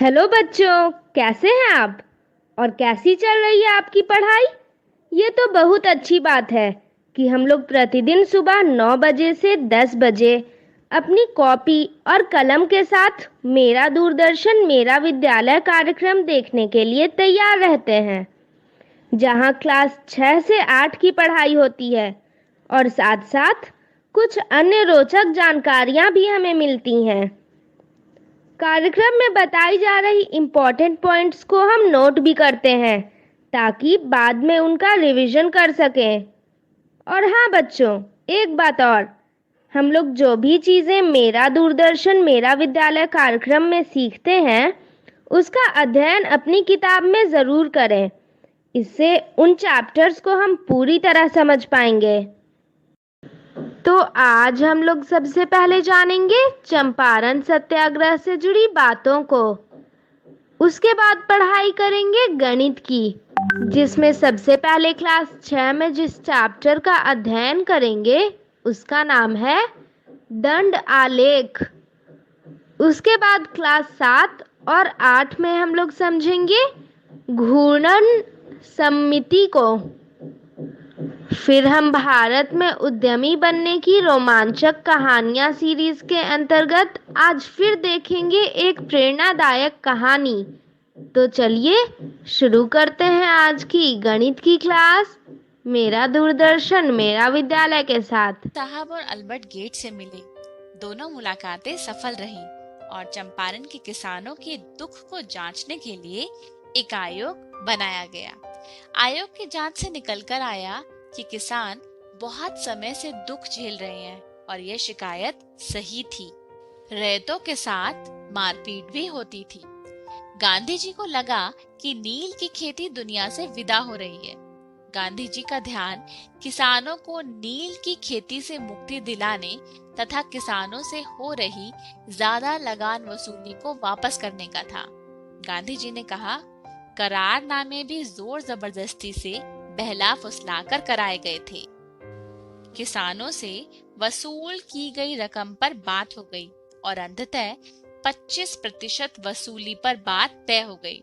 Hello बच्चों, कैसे हैं आप? और कैसी चल रही है आपकी पढ़ाई? ये तो बहुत अच्छी बात है कि हम लोग प्रतिदिन सुबह 9 बजे से 10 बजे अपनी कॉपी और कलम के साथ मेरा दूरदर्शन मेरा विद्यालय कार्यक्रम देखने के लिए तैयार रहते हैं, जहां क्लास 6 से 8 की पढ़ाई होती है और साथ-साथ कुछ अन्य रोचक जानकारियां भी हमें मिलती हैं। कार्यक्रम में बताई जा रही इम्पोर्टेंट पॉइंट्स को हम नोट भी करते हैं ताकि बाद में उनका रिवीजन कर सकें। और हाँ बच्चों, एक बात और, हम लोग जो भी चीज़ें मेरा दूरदर्शन मेरा विद्यालय कार्यक्रम में सीखते हैं उसका अध्ययन अपनी किताब में ज़रूर करें। इससे उन चैप्टर्स को हम पूरी तरह समझ पाएंगे। तो आज हम लोग सबसे पहले जानेंगे चंपारण सत्याग्रह से जुड़ी बातों को। उसके बाद पढ़ाई करेंगे गणित की, जिसमें सबसे पहले क्लास 6 में जिस चैप्टर का अध्ययन करेंगे उसका नाम है दंड आलेख। उसके बाद क्लास 7 और 8 में हम लोग समझेंगे घूर्णन सममिति को। फिर हम भारत में उद्यमी बनने की रोमांचक कहानियां सीरीज के अंतर्गत आज फिर देखेंगे एक प्रेरणादायक कहानी। तो चलिए शुरू करते हैं आज की गणित की क्लास मेरा दूरदर्शन मेरा विद्यालय के साथ। साहब और अल्बर्ट गेट से मिले। दोनों मुलाकातें सफल रहीं और चंपारण के किसानों के दुख को जांचने के लिए एक आयोग बनाया गया। आयोग की जांच से निकलकर आया कि किसान बहुत समय से दुख झेल रहे हैं और यह शिकायत सही थी। रैयतों के साथ मारपीट भी होती थी। गांधी जी को लगा कि नील की खेती दुनिया से विदा हो रही है। गांधी जी का ध्यान किसानों को नील की खेती से मुक्ति दिलाने तथा किसानों से हो रही ज्यादा लगान वसूली को वापस करने का था। गांधी जी ने कहा, करारनामे भी जोर जबरदस्ती से बहला फुसलाकर कराए गए थे। किसानों से वसूल की गई रकम पर बात हो गई और अंततः 25% वसूली पर बात तय हो गई।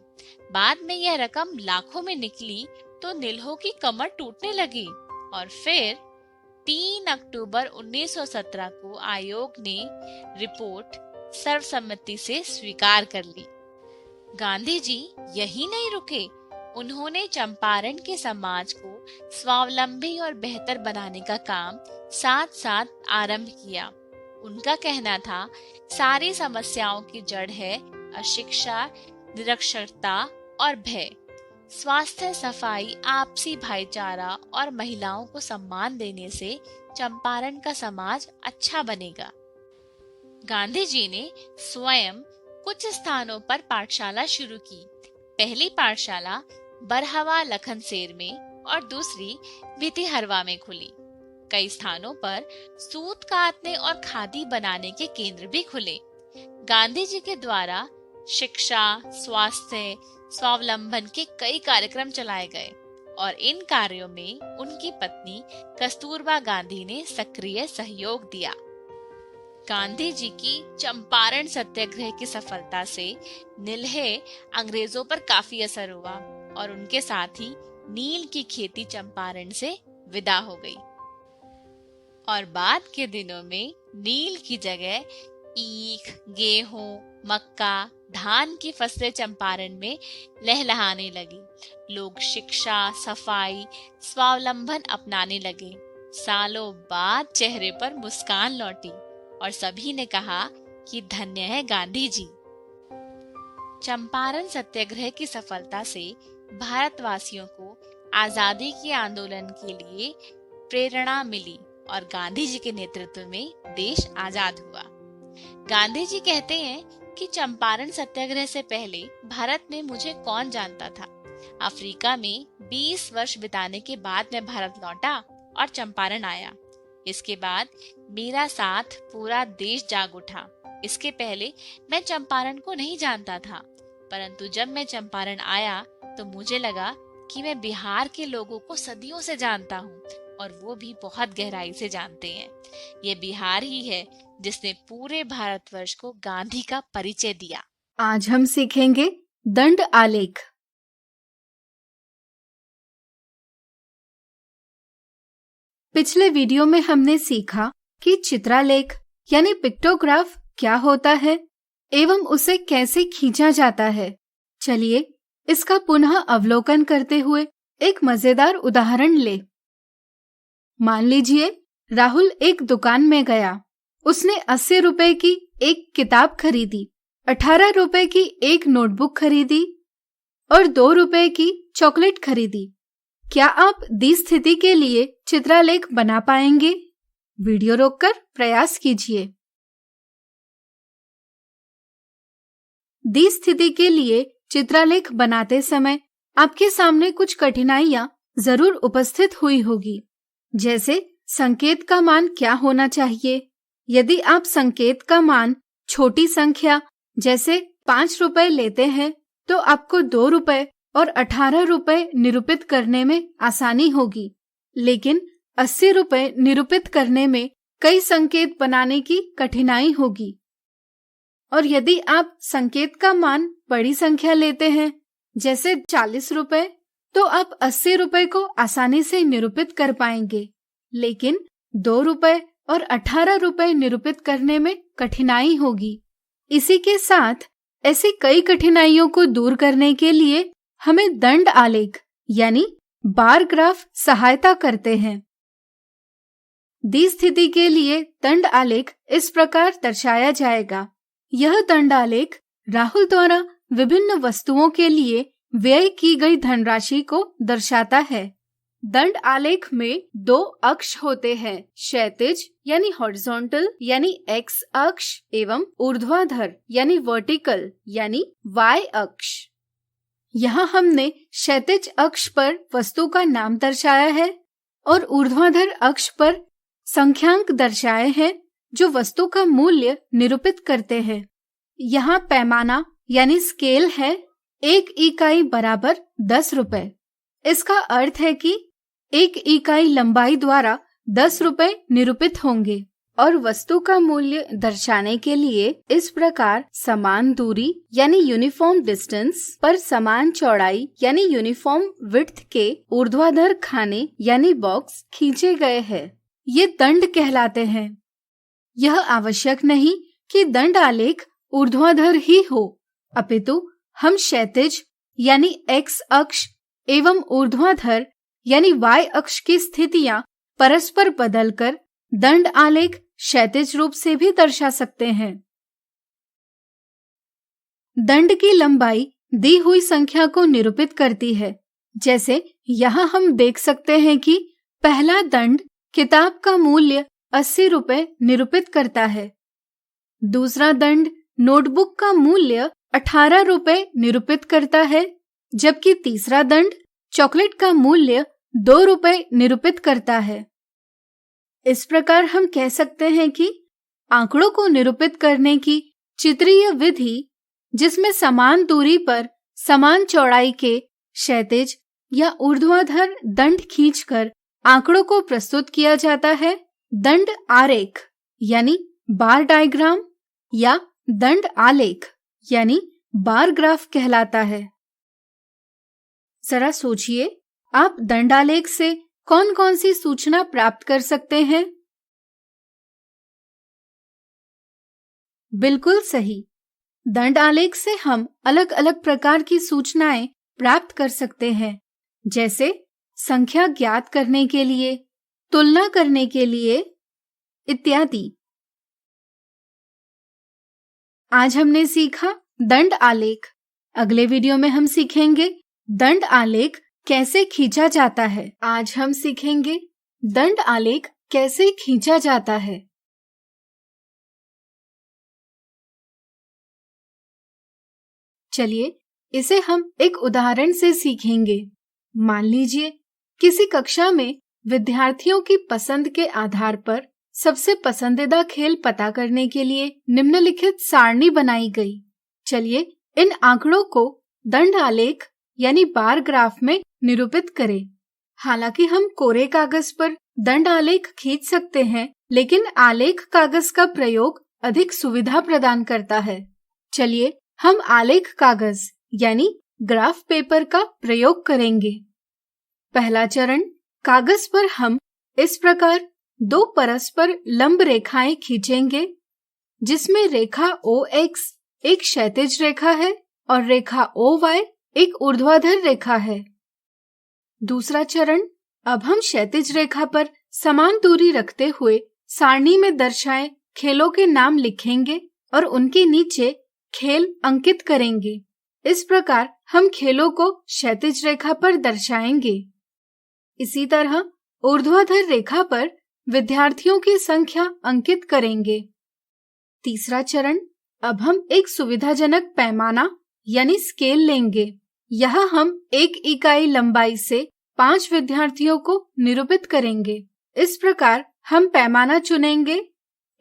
बाद में यह रकम लाखों में निकली तो निल्हो की कमर टूटने लगी और फिर 3 अक्टूबर 1917 को आयोग ने रिपोर्ट सर्वसम्मति से स्वीकार कर ली। गांधी जी यही नहीं रुके, उन्होंने चंपारण के समाज को स्वावलंबी और बेहतर बनाने का काम साथ साथ आरंभ किया। उनका कहना था, सारी समस्याओं की जड़ है अशिक्षा, निरक्षरता और भय। स्वास्थ्य, सफाई, आपसी भाईचारा और महिलाओं को सम्मान देने से चंपारण का समाज अच्छा बनेगा। गांधी जी ने स्वयं कुछ स्थानों पर पाठशाला शुरू की। पहली पाठशाला बरहवा लखनसेर में और दूसरी भितिहरवा में खुली। कई स्थानों पर सूत काटने और खादी बनाने के केंद्र भी खुले। गांधी जी के द्वारा शिक्षा, स्वास्थ्य, स्वावलंबन के कई कार्यक्रम चलाए गए और इन कार्यों में उनकी पत्नी कस्तूरबा गांधी ने सक्रिय सहयोग दिया। गांधी जी की चंपारण सत्याग्रह की सफलता से निल्हे अंग्रेजों पर काफी असर हुआ और उनके साथ ही नील की खेती चंपारण से विदा हो गई और बाद के दिनों में नील की जगह ईख, गेहूं, मक्का, धान की फसलें चंपारण में लहलहाने लगी। लोग शिक्षा, सफाई, स्वावलंबन अपनाने लगे। सालों बाद चेहरे पर मुस्कान लौटी और सभी ने कहा कि धन्य है गांधी जी। चंपारण सत्याग्रह की सफलता से भारतवासियों को आजादी के आंदोलन के लिए प्रेरणा मिली और गांधी जी के नेतृत्व में देश आजाद हुआ। गांधी जी कहते हैं कि चंपारण सत्याग्रह से पहले भारत में मुझे कौन जानता था। अफ्रीका में 20 वर्ष बिताने के बाद मैं भारत लौटा और चंपारण आया। इसके बाद मेरा साथ पूरा देश जाग उठा। इसके पहले मैं चंपारण को नहीं जानता था, परंतु जब मैं चंपारण आया तो मुझे लगा कि मैं बिहार के लोगों को सदियों से जानता हूँ और वो भी बहुत गहराई से जानते हैं। ये बिहार ही है जिसने पूरे भारतवर्ष को गांधी का परिचय दिया। आज हम सीखेंगे दंड आलेख। पिछले वीडियो में हमने सीखा कि चित्रालेख यानी पिक्टोग्राफ क्या होता है एवं उसे कैसे खींचा जाता है। चलिए इसका पुनः अवलोकन करते हुए एक मजेदार उदाहरण ले। मान लीजिए राहुल एक दुकान में गया। उसने 80 रुपए की एक किताब खरीदी, 18 रुपए की एक नोटबुक खरीदी और 2 रुपए की चॉकलेट खरीदी। क्या आप दी स्थिति के लिए चित्रालेख बना पाएंगे? वीडियो रोककर प्रयास कीजिए। दी स्थिति के लिए चित्रालेख बनाते समय आपके सामने कुछ कठिनाइयां जरूर उपस्थित हुई होगी, जैसे संकेत का मान क्या होना चाहिए। यदि आप संकेत का मान छोटी संख्या जैसे 5 रुपए लेते हैं तो आपको 2 रुपए और 18 रुपए निरूपित करने में आसानी होगी, लेकिन 80 रुपए निरूपित करने में कई संकेत बनाने की कठिनाई होगी। और यदि आप संकेत का मान बड़ी संख्या लेते हैं जैसे 40 रुपए तो आप 80 रुपए को आसानी से निरूपित कर पाएंगे, लेकिन 2 रुपए और 18 रुपए निरूपित करने में कठिनाई होगी। इसी के साथ ऐसी कई कठिनाइयों को दूर करने के लिए हमें दंड आलेख यानी बार ग्राफ सहायता करते हैं। दी स्थिति के लिए दंड आलेख इस प्रकार दर्शाया जाएगा। यह दंड आलेख राहुल द्वारा विभिन्न वस्तुओं के लिए व्यय की गई धनराशि को दर्शाता है। दंड आलेख में 2 अक्ष होते हैं, क्षैतिज यानी हॉरिजॉन्टल यानी एक्स अक्ष एवं ऊर्ध्वाधर यानी वर्टिकल यानी वाई अक्ष। यहाँ हमने क्षैतिज अक्ष पर वस्तु का नाम दर्शाया है और ऊर्ध्वाधर अक्ष पर संख्यांक दर्शाए हैं जो वस्तु का मूल्य निरूपित करते हैं। यहाँ पैमाना यानी स्केल है 1 इकाई बराबर 10 रुपए। इसका अर्थ है कि 1 इकाई लंबाई द्वारा 10 रुपए निरूपित होंगे और वस्तु का मूल्य दर्शाने के लिए इस प्रकार समान दूरी यानी यूनिफॉर्म डिस्टेंस पर समान चौड़ाई यानी यूनिफॉर्म विड्थ के ऊर्ध्वाधर खाने यानी बॉक्स खींचे गए हैं। ये दंड कहलाते हैं। यह आवश्यक नहीं कि दंड आलेख ऊर्ध्वाधर ही हो, अपितु हम क्षैतिज यानी एक्स अक्ष एवं ऊर्ध्वाधर यानी वाई अक्ष की स्थितियां परस्पर बदलकर दंड आलेख क्षैतिज रूप से भी दर्शा सकते हैं। दंड की लंबाई दी हुई संख्या को निरूपित करती है। जैसे यहाँ हम देख सकते हैं कि पहला दंड किताब का मूल्य 80 रुपए निरूपित करता है। दूसरा दंड नोटबुक का मूल्य 18 रुपए निरूपित करता है, जबकि तीसरा दंड चॉकलेट का मूल्य 2 रुपए निरूपित करता है। इस प्रकार हम कह सकते हैं कि आंकड़ों को निरूपित करने की चित्रीय विधि, जिसमें समान दूरी पर समान चौड़ाई के क्षैतिज या ऊर्ध्वाधर दंड खींचकर आंकड़ों को प्रस्तुत किया जाता है, दंड आरेख यानी बार डायग्राम या दंड आलेख यानी बार ग्राफ कहलाता है। जरा सोचिए, आप दंड आलेख से कौन कौन सी सूचना प्राप्त कर सकते हैं? बिल्कुल सही, दंड आलेख से हम अलग अलग प्रकार की सूचनाएं प्राप्त कर सकते हैं, जैसे संख्या ज्ञात करने के लिए, तुलना करने के लिए इत्यादि। आज हमने सीखा दंड आलेख। अगले वीडियो में हम सीखेंगे दंड आलेख कैसे खींचा जाता है। आज हम सीखेंगे दंड आलेख कैसे खींचा जाता है। चलिए इसे हम एक उदाहरण से सीखेंगे। मान लीजिए किसी कक्षा में विद्यार्थियों की पसंद के आधार पर सबसे पसंदीदा खेल पता करने के लिए निम्नलिखित सारणी बनाई गई। चलिए इन आंकड़ों को दंड आलेख यानी बार ग्राफ में निरूपित करें। हालांकि हम कोरे कागज पर दंड आलेख खींच सकते हैं, लेकिन आलेख कागज का प्रयोग अधिक सुविधा प्रदान करता है। चलिए हम आलेख कागज यानी ग्राफ पेपर का प्रयोग करेंगे। पहला चरण, कागज पर हम इस प्रकार दो परस्पर लंब रेखाएं खींचेंगे, जिसमें रेखा OX एक क्षैतिज रेखा है और रेखा OY एक ऊर्ध्वाधर रेखा है। दूसरा चरण, अब हम क्षैतिज रेखा पर समान दूरी रखते हुए सारणी में दर्शाए खेलों के नाम लिखेंगे और उनके नीचे खेल अंकित करेंगे। इस प्रकार हम खेलों को क्षैतिज रेखा पर दर्शाएंगे। इसी तरह ऊर्ध्वाधर रेखा पर विद्यार्थियों की संख्या अंकित करेंगे। तीसरा चरण, अब हम एक सुविधाजनक पैमाना यानी स्केल लेंगे। यहाँ हम 1 इकाई लंबाई से 5 विद्यार्थियों को निरूपित करेंगे। इस प्रकार हम पैमाना चुनेंगे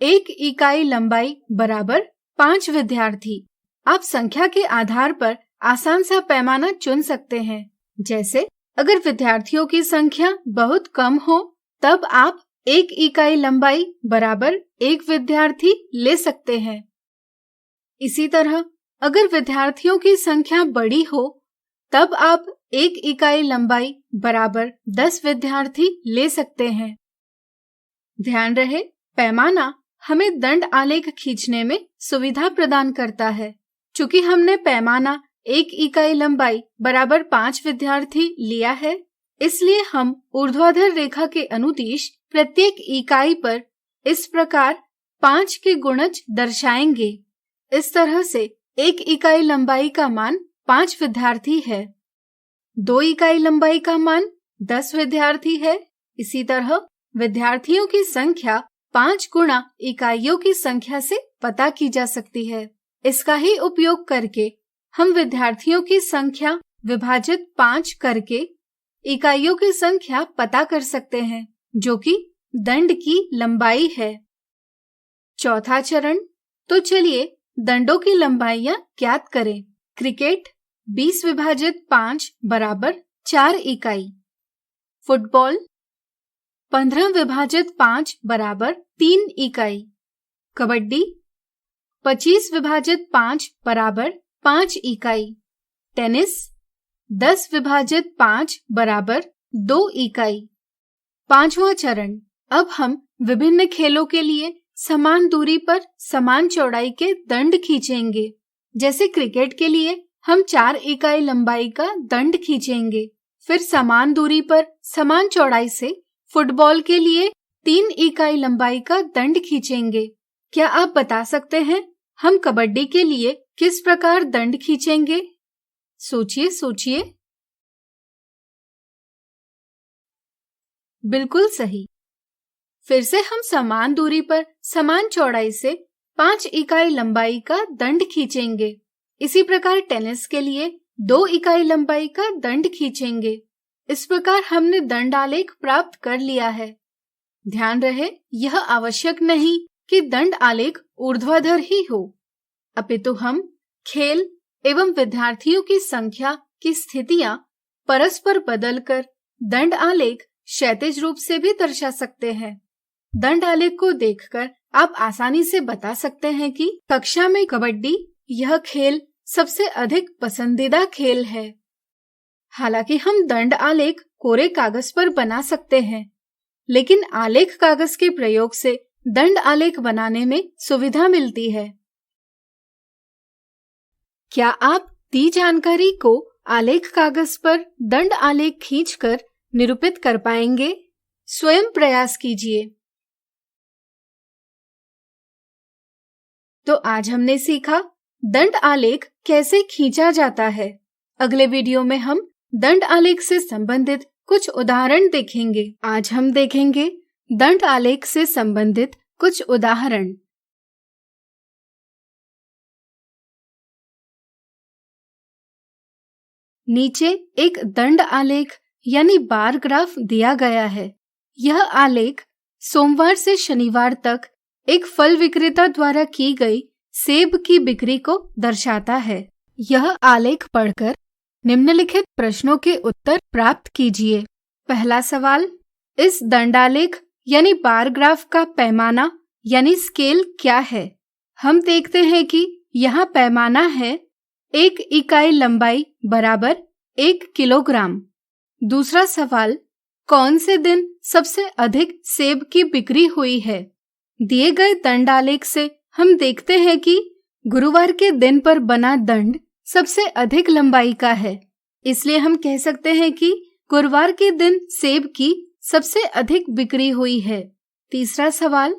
1 इकाई लंबाई बराबर 5 विद्यार्थी। आप संख्या के आधार पर आसान सा पैमाना चुन सकते हैं। जैसे अगर विद्यार्थियों की संख्या बहुत कम हो तब आप 1 इकाई लंबाई बराबर 1 विद्यार्थी ले सकते हैं। इसी तरह अगर विद्यार्थियों की संख्या बड़ी हो तब आप 1 इकाई लंबाई बराबर 10 विद्यार्थी ले सकते हैं। ध्यान रहे, पैमाना हमें दंड आलेख खींचने में सुविधा प्रदान करता है। चूंकि हमने पैमाना 1 इकाई लंबाई बराबर 5 विद्यार्थी लिया है, इसलिए हम ऊर्ध्वाधर रेखा के अनुदिश प्रत्येक इकाई पर इस प्रकार 5 के गुणज दर्शाएंगे। इस तरह से 1 इकाई लंबाई का मान 5 विद्यार्थी है, 2 इकाई लंबाई का मान 10 विद्यार्थी है। इसी तरह विद्यार्थियों की संख्या 5 गुणा इकाइयों की संख्या से पता की जा सकती है। इसका ही उपयोग करके हम विद्यार्थियों की संख्या विभाजित 5 करके इकाइयों की संख्या पता कर सकते हैं, जो कि दंड की लंबाई है। चौथा चरण, तो चलिए दंडों की लंबाइयां ज्ञात करें। क्रिकेट 20 विभाजित 5 बराबर 4 इकाई, फुटबॉल 15 विभाजित 5 बराबर 3 इकाई, कबड्डी 25 विभाजित 5 बराबर 5 इकाई, टेनिस 10 विभाजित 5 बराबर 2 इकाई। पांचवा चरण, अब हम विभिन्न खेलों के लिए समान दूरी पर समान चौड़ाई के दंड खींचेंगे। जैसे क्रिकेट के लिए हम 4 इकाई लंबाई का दंड खींचेंगे। फिर समान दूरी पर समान चौड़ाई से फुटबॉल के लिए 3 इकाई लंबाई का दंड खींचेंगे। क्या आप बता सकते हैं हम कबड्डी के लिए किस प्रकार दंड खींचेंगे? सोचिए सोचिए। बिल्कुल सही। फिर से हम समान दूरी पर समान चौड़ाई से 5 इकाई लंबाई का दंड खींचेंगे। इसी प्रकार टेनिस के लिए 2 इकाई लंबाई का दंड खींचेंगे। इस प्रकार हमने दंड आलेख प्राप्त कर लिया है। ध्यान रहे, यह आवश्यक नहीं कि दंड आलेख ऊर्ध्वाधर ही हो, अपितु हम खेल एवं विद्यार्थियों की संख्या की स्थितियां परस्पर बदलकर दंड आलेख क्षैतिज रूप से भी दर्शा सकते हैं। दंड आलेख को देखकर आप आसानी से बता सकते हैं कि कक्षा में कबड्डी यह खेल सबसे अधिक पसंदीदा खेल है। हालांकि हम दंड आलेख कोरे कागज पर बना सकते हैं, लेकिन आलेख कागज के प्रयोग से दंड आलेख बनाने में सुविधा मिलती है। क्या आप दी जानकारी को आलेख कागज पर दंड आलेख खींचकर निरूपित कर पाएंगे? स्वयं प्रयास कीजिए। तो आज हमने सीखा दंड आलेख कैसे खींचा जाता है। अगले वीडियो में हम दंड आलेख से संबंधित कुछ उदाहरण देखेंगे। आज हम देखेंगे दंड आलेख से संबंधित कुछ उदाहरण। नीचे एक दंड आलेख यानी बार ग्राफ दिया गया है। यह आलेख सोमवार से शनिवार तक एक फल विक्रेता द्वारा की गई सेब की बिक्री को दर्शाता है। यह आलेख पढ़कर निम्नलिखित प्रश्नों के उत्तर प्राप्त कीजिए। पहला सवाल, इस दंडालेख यानी बार ग्राफ का पैमाना यानी स्केल क्या है? हम देखते हैं कि यहाँ पैमाना है 1 इकाई लंबाई बराबर 1 किलोग्राम। दूसरा सवाल, कौन से दिन सबसे अधिक सेब की बिक्री हुई है? दिए गए दंड आलेख से हम देखते हैं कि गुरुवार के दिन पर बना दंड सबसे अधिक लंबाई का है, इसलिए हम कह सकते हैं कि गुरुवार के दिन सेब की सबसे अधिक बिक्री हुई है। तीसरा सवाल,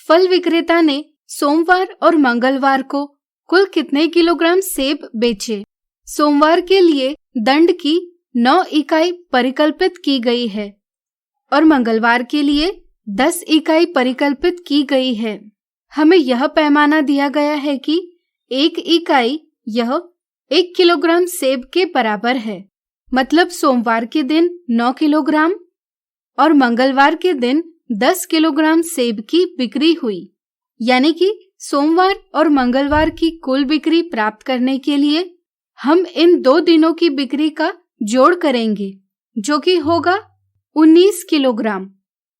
फल विक्रेता ने सोमवार और मंगलवार को कुल कितने किलोग्राम सेब बेचे? सोमवार के लिए दंड की 9 इकाई परिकल्पित की गई है और मंगलवार के लिए 10 इकाई परिकल्पित की गई है। हमें यह पैमाना दिया गया है कि 1 इकाई यह 1 किलोग्राम सेब के बराबर है। मतलब सोमवार के दिन 9 किलोग्राम और मंगलवार के दिन 10 किलोग्राम सेब की बिक्री हुई। यानी कि सोमवार और मंगलवार की कुल बिक्री प्राप्त करने के लिए हम इन 2 दिनों की बिक्री का जोड़ करेंगे, जो कि होगा 19 किलोग्राम।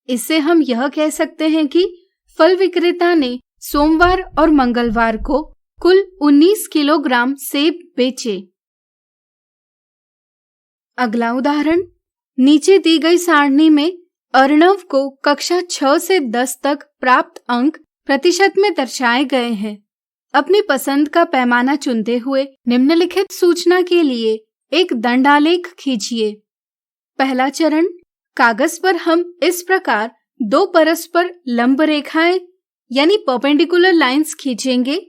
इससे हम यह कह सकते हैं कि फल विक्रेता ने सोमवार और मंगलवार को कुल 19 किलोग्राम सेब बेचे। अगला उदाहरण, नीचे दी गई सारणी में अर्णव को कक्षा 6 से 10 तक प्राप्त अंक प्रतिशत में दर्शाए गए हैं। अपनी पसंद का पैमाना चुनते हुए निम्नलिखित सूचना के लिए एक दंडालेख खींचिए। पहला चरण, कागज पर हम इस प्रकार 2 परस्पर लंब रेखाएं यानी परपेंडिकुलर लाइंस खींचेंगे,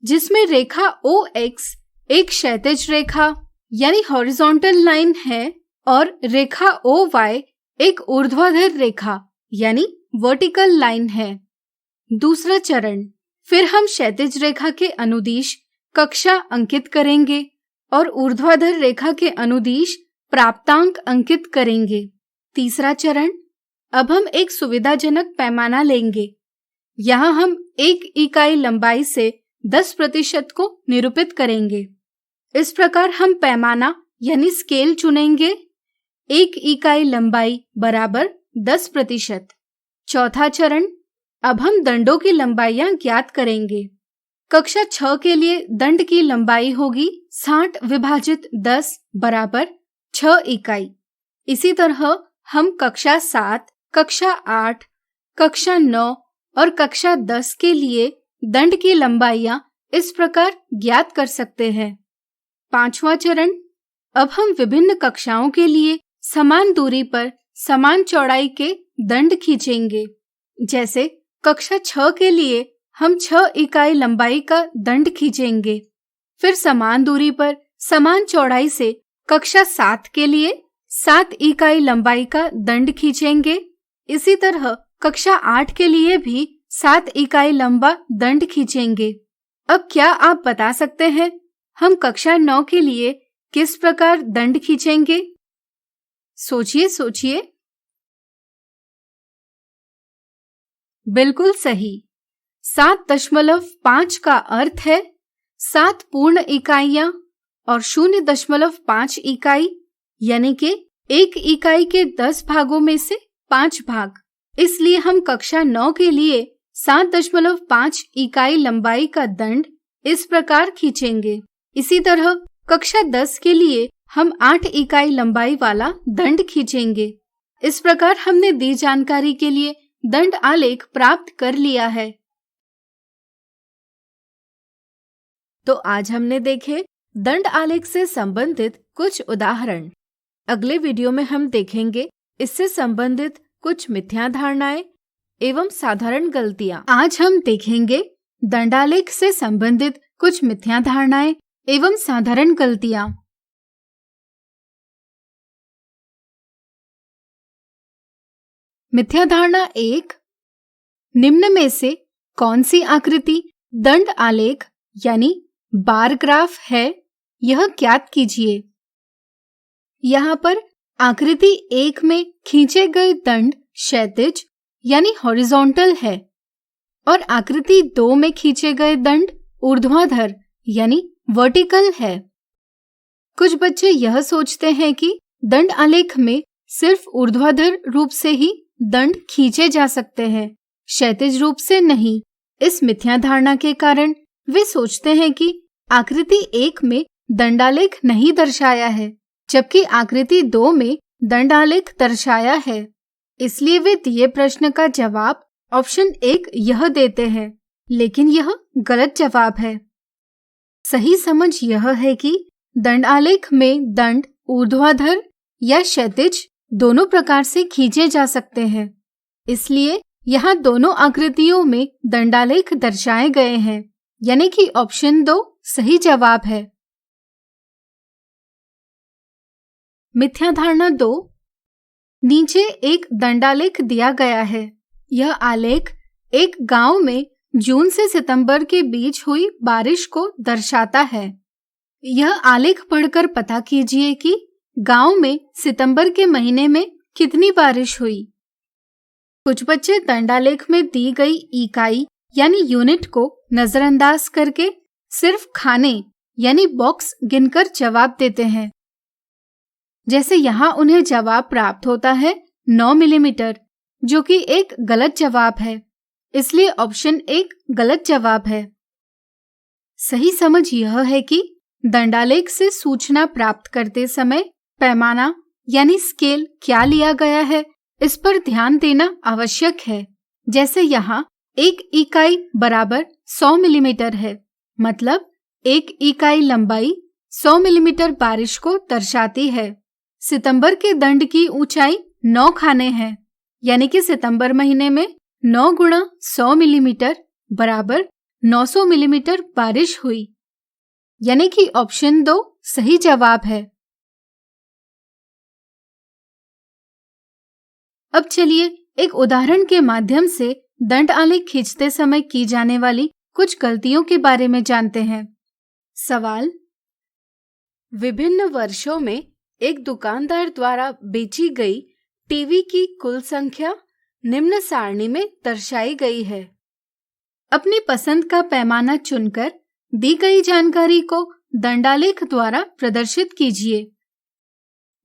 जिसमें रेखा OX एक क्षैतिज रेखा यानी हॉरिजॉन्टल लाइन है और रेखा OY एक ऊर्ध्वाधर रेखा यानी वर्टिकल लाइन है। दूसरा चरण, फिर हम क्षैतिज रेखा के अनुदिश कक्षा अंकित करेंगे और ऊर्ध्वाधर रेखा के अनुदिश प्राप्तांक अंकित करेंगे। तीसरा चरण, अब हम एक सुविधाजनक पैमाना लेंगे। यहाँ हम 1 इकाई लंबाई से 10% को निरूपित करेंगे। इस प्रकार हम पैमाना यानी स्केल चुनेंगे। 1 इकाई लंबाई बराबर 10%। चौथा चरण, अब हम दंडों की लंबाइयां ज्ञात करेंगे। कक्षा 6 के लिए दंड की लंबाई होगी 60 विभाजित 10 बराबर 6 इकाई। इसी तरह हम कक्षा 7, कक्षा 8, कक्षा 9 और कक्षा 10 के लिए दंड की लंबाइयां इस प्रकार ज्ञात कर सकते हैं। पांचवा चरण, अब हम विभिन्न कक्षाओं के लिए समान दूरी पर समान चौड़ाई के दंड खींचेंगे। जैसे कक्षा 6 के लिए हम 6 इकाई लंबाई का दंड खींचेंगे। फिर समान दूरी पर समान चौड़ाई से कक्षा 7 के लिए 7 इकाई लंबाई का दंड खींचेंगे। इसी तरह कक्षा 8 के लिए भी 7 इकाई लंबा दंड खींचेंगे। अब क्या आप बता सकते हैं हम कक्षा 9 के लिए किस प्रकार दंड खींचेंगे? सोचिए। बिल्कुल सही। 7.5 का अर्थ है 7 पूर्ण इकाइयां और 0.5 इकाई, यानी कि 1 इकाई के 10 भागों में से 5 भाग। इसलिए हम कक्षा 9 के लिए 7.5 इकाई लंबाई का दंड इस प्रकार खींचेंगे। इसी तरह कक्षा 10 के लिए हम 8 इकाई लंबाई वाला दंड खींचेंगे। इस प्रकार हमने दी जानकारी के लिए दंड आलेख प्राप्त कर लिया है। तो आज हमने देखे दंड आलेख से संबंधित कुछ उदाहरण। अगले वीडियो में हम देखेंगे इससे संबंधित कुछ मिथ्या धारणाएं एवं साधारण गलतियां। आज हम देखेंगे दंडालेख से संबंधित कुछ मिथ्या धारणाएं एवं साधारण गलतियां। मिथ्या धारणा 1, निम्न में से कौन सी आकृति दंड आलेख यानी बार ग्राफ है, यह ज्ञात कीजिए। यहाँ पर आकृति 1 में खींचे गए दंड क्षैतिज यानी हॉरिजॉन्टल है और आकृति 2 में खींचे गए दंड ऊर्ध्वाधर यानी वर्टिकल है। कुछ बच्चे यह सोचते हैं कि दंड आलेख में सिर्फ ऊर्ध्वाधर रूप से ही दंड खींचे जा सकते हैं, क्षैतिज रूप से नहीं। इस मिथ्या धारणा के कारण वे सोचते हैं कि आकृति 1 में दंडालेख नहीं दर्शाया है, जबकि आकृति 2 में दंडालेख दर्शाया है। इसलिए वे दिए प्रश्न का जवाब ऑप्शन 1 यह देते हैं, लेकिन यह गलत जवाब है। सही समझ यह है कि दंडालेख में दंड ऊर्ध्वाधर या क्षैतिज दोनों प्रकार से खींचे जा सकते हैं। इसलिए यहाँ दोनों आकृतियों में दंडालेख दर्शाए गए हैं, यानी कि ऑप्शन 2 सही जवाब है। मिथ्या धारणा 2। नीचे एक दंडालेख दिया गया है। यह आलेख एक गांव में जून से सितंबर के बीच हुई बारिश को दर्शाता है। यह आलेख पढ़कर पता कीजिए कि गांव में सितंबर के महीने में कितनी बारिश हुई। कुछ बच्चे दंडालेख में दी गई इकाई यानी यूनिट को नजरअंदाज करके सिर्फ खाने यानी बॉक्स गिनकर जवाब देते हैं। जैसे यहाँ उन्हें जवाब प्राप्त होता है 9 मिलीमीटर, जो कि एक गलत जवाब है। इसलिए ऑप्शन 1 गलत जवाब है। सही समझ यह है कि दंडालेख से सूचना प्राप्त करते समय पैमाना यानी स्केल क्या लिया गया है, इस पर ध्यान देना आवश्यक है। जैसे यहाँ 1 इकाई बराबर 100 मिलीमीटर है, मतलब 1 इकाई लंबाई 100 मिलीमीटर बारिश को दर्शाती है। सितंबर के दंड की ऊंचाई 9 खाने हैं, यानी कि सितंबर महीने में 9 गुणा 100 मिलीमीटर बराबर 900 मिलीमीटर बारिश हुई, यानी कि ऑप्शन 2 सही जवाब है। अब चलिए एक उदाहरण के माध्यम से दंड आलेख खींचते समय की जाने वाली कुछ गलतियों के बारे में जानते हैं। सवाल: विभिन्न वर्षों में एक दुकानदार द्वारा बेची गई टीवी की कुल संख्या निम्न सारणी में दर्शाई गई है। अपनी पसंद का पैमाना चुनकर दी गई जानकारी को दंडालेख द्वारा प्रदर्शित कीजिए।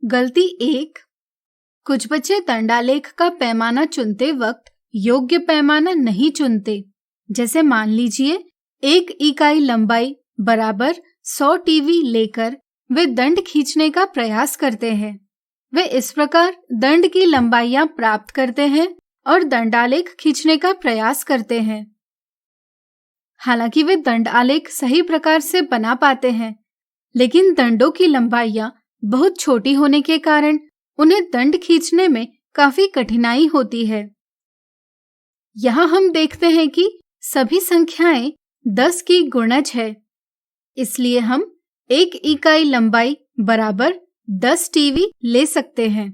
गलती 1। कुछ बच्चे दंडालेख का पैमाना चुनते वक्त योग्य पैमाना नहीं चुनते। जैसे मान लीजिए 1 इकाई लंबाई बराबर 100 टीवी लेकर वे दंड खींचने का प्रयास करते हैं। वे इस प्रकार दंड की लंबाइयां प्राप्त करते हैं और दंडालेख खींचने का प्रयास करते हैं। हालांकि वे दंड आलेख सही प्रकार से बना पाते हैं, लेकिन दंडों की लंबाइयां बहुत छोटी होने के कारण उन्हें दंड खींचने में काफी कठिनाई होती है। यहाँ हम देखते हैं कि सभी संख्याएं 10 की गुणज है, इसलिए हम 1 इकाई लंबाई बराबर 10 टीवी ले सकते हैं।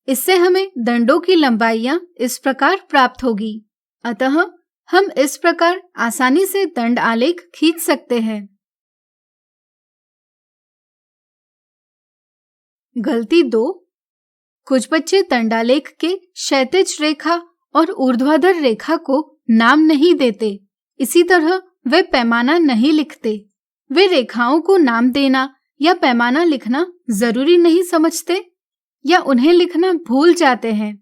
इससे हमें दंडों की लंबाइयां इस प्रकार प्राप्त होगी। अतः हम इस प्रकार आसानी से दंड आलेख खींच सकते हैं। गलती 2। कुछ बच्चे दंडालेख के क्षैतिज रेखा और ऊर्ध्वाधर रेखा को नाम नहीं देते। इसी तरह वे पैमाना नहीं लिखते। वे रेखाओं को नाम देना या पैमाना लिखना जरूरी नहीं समझते या उन्हें लिखना भूल जाते हैं।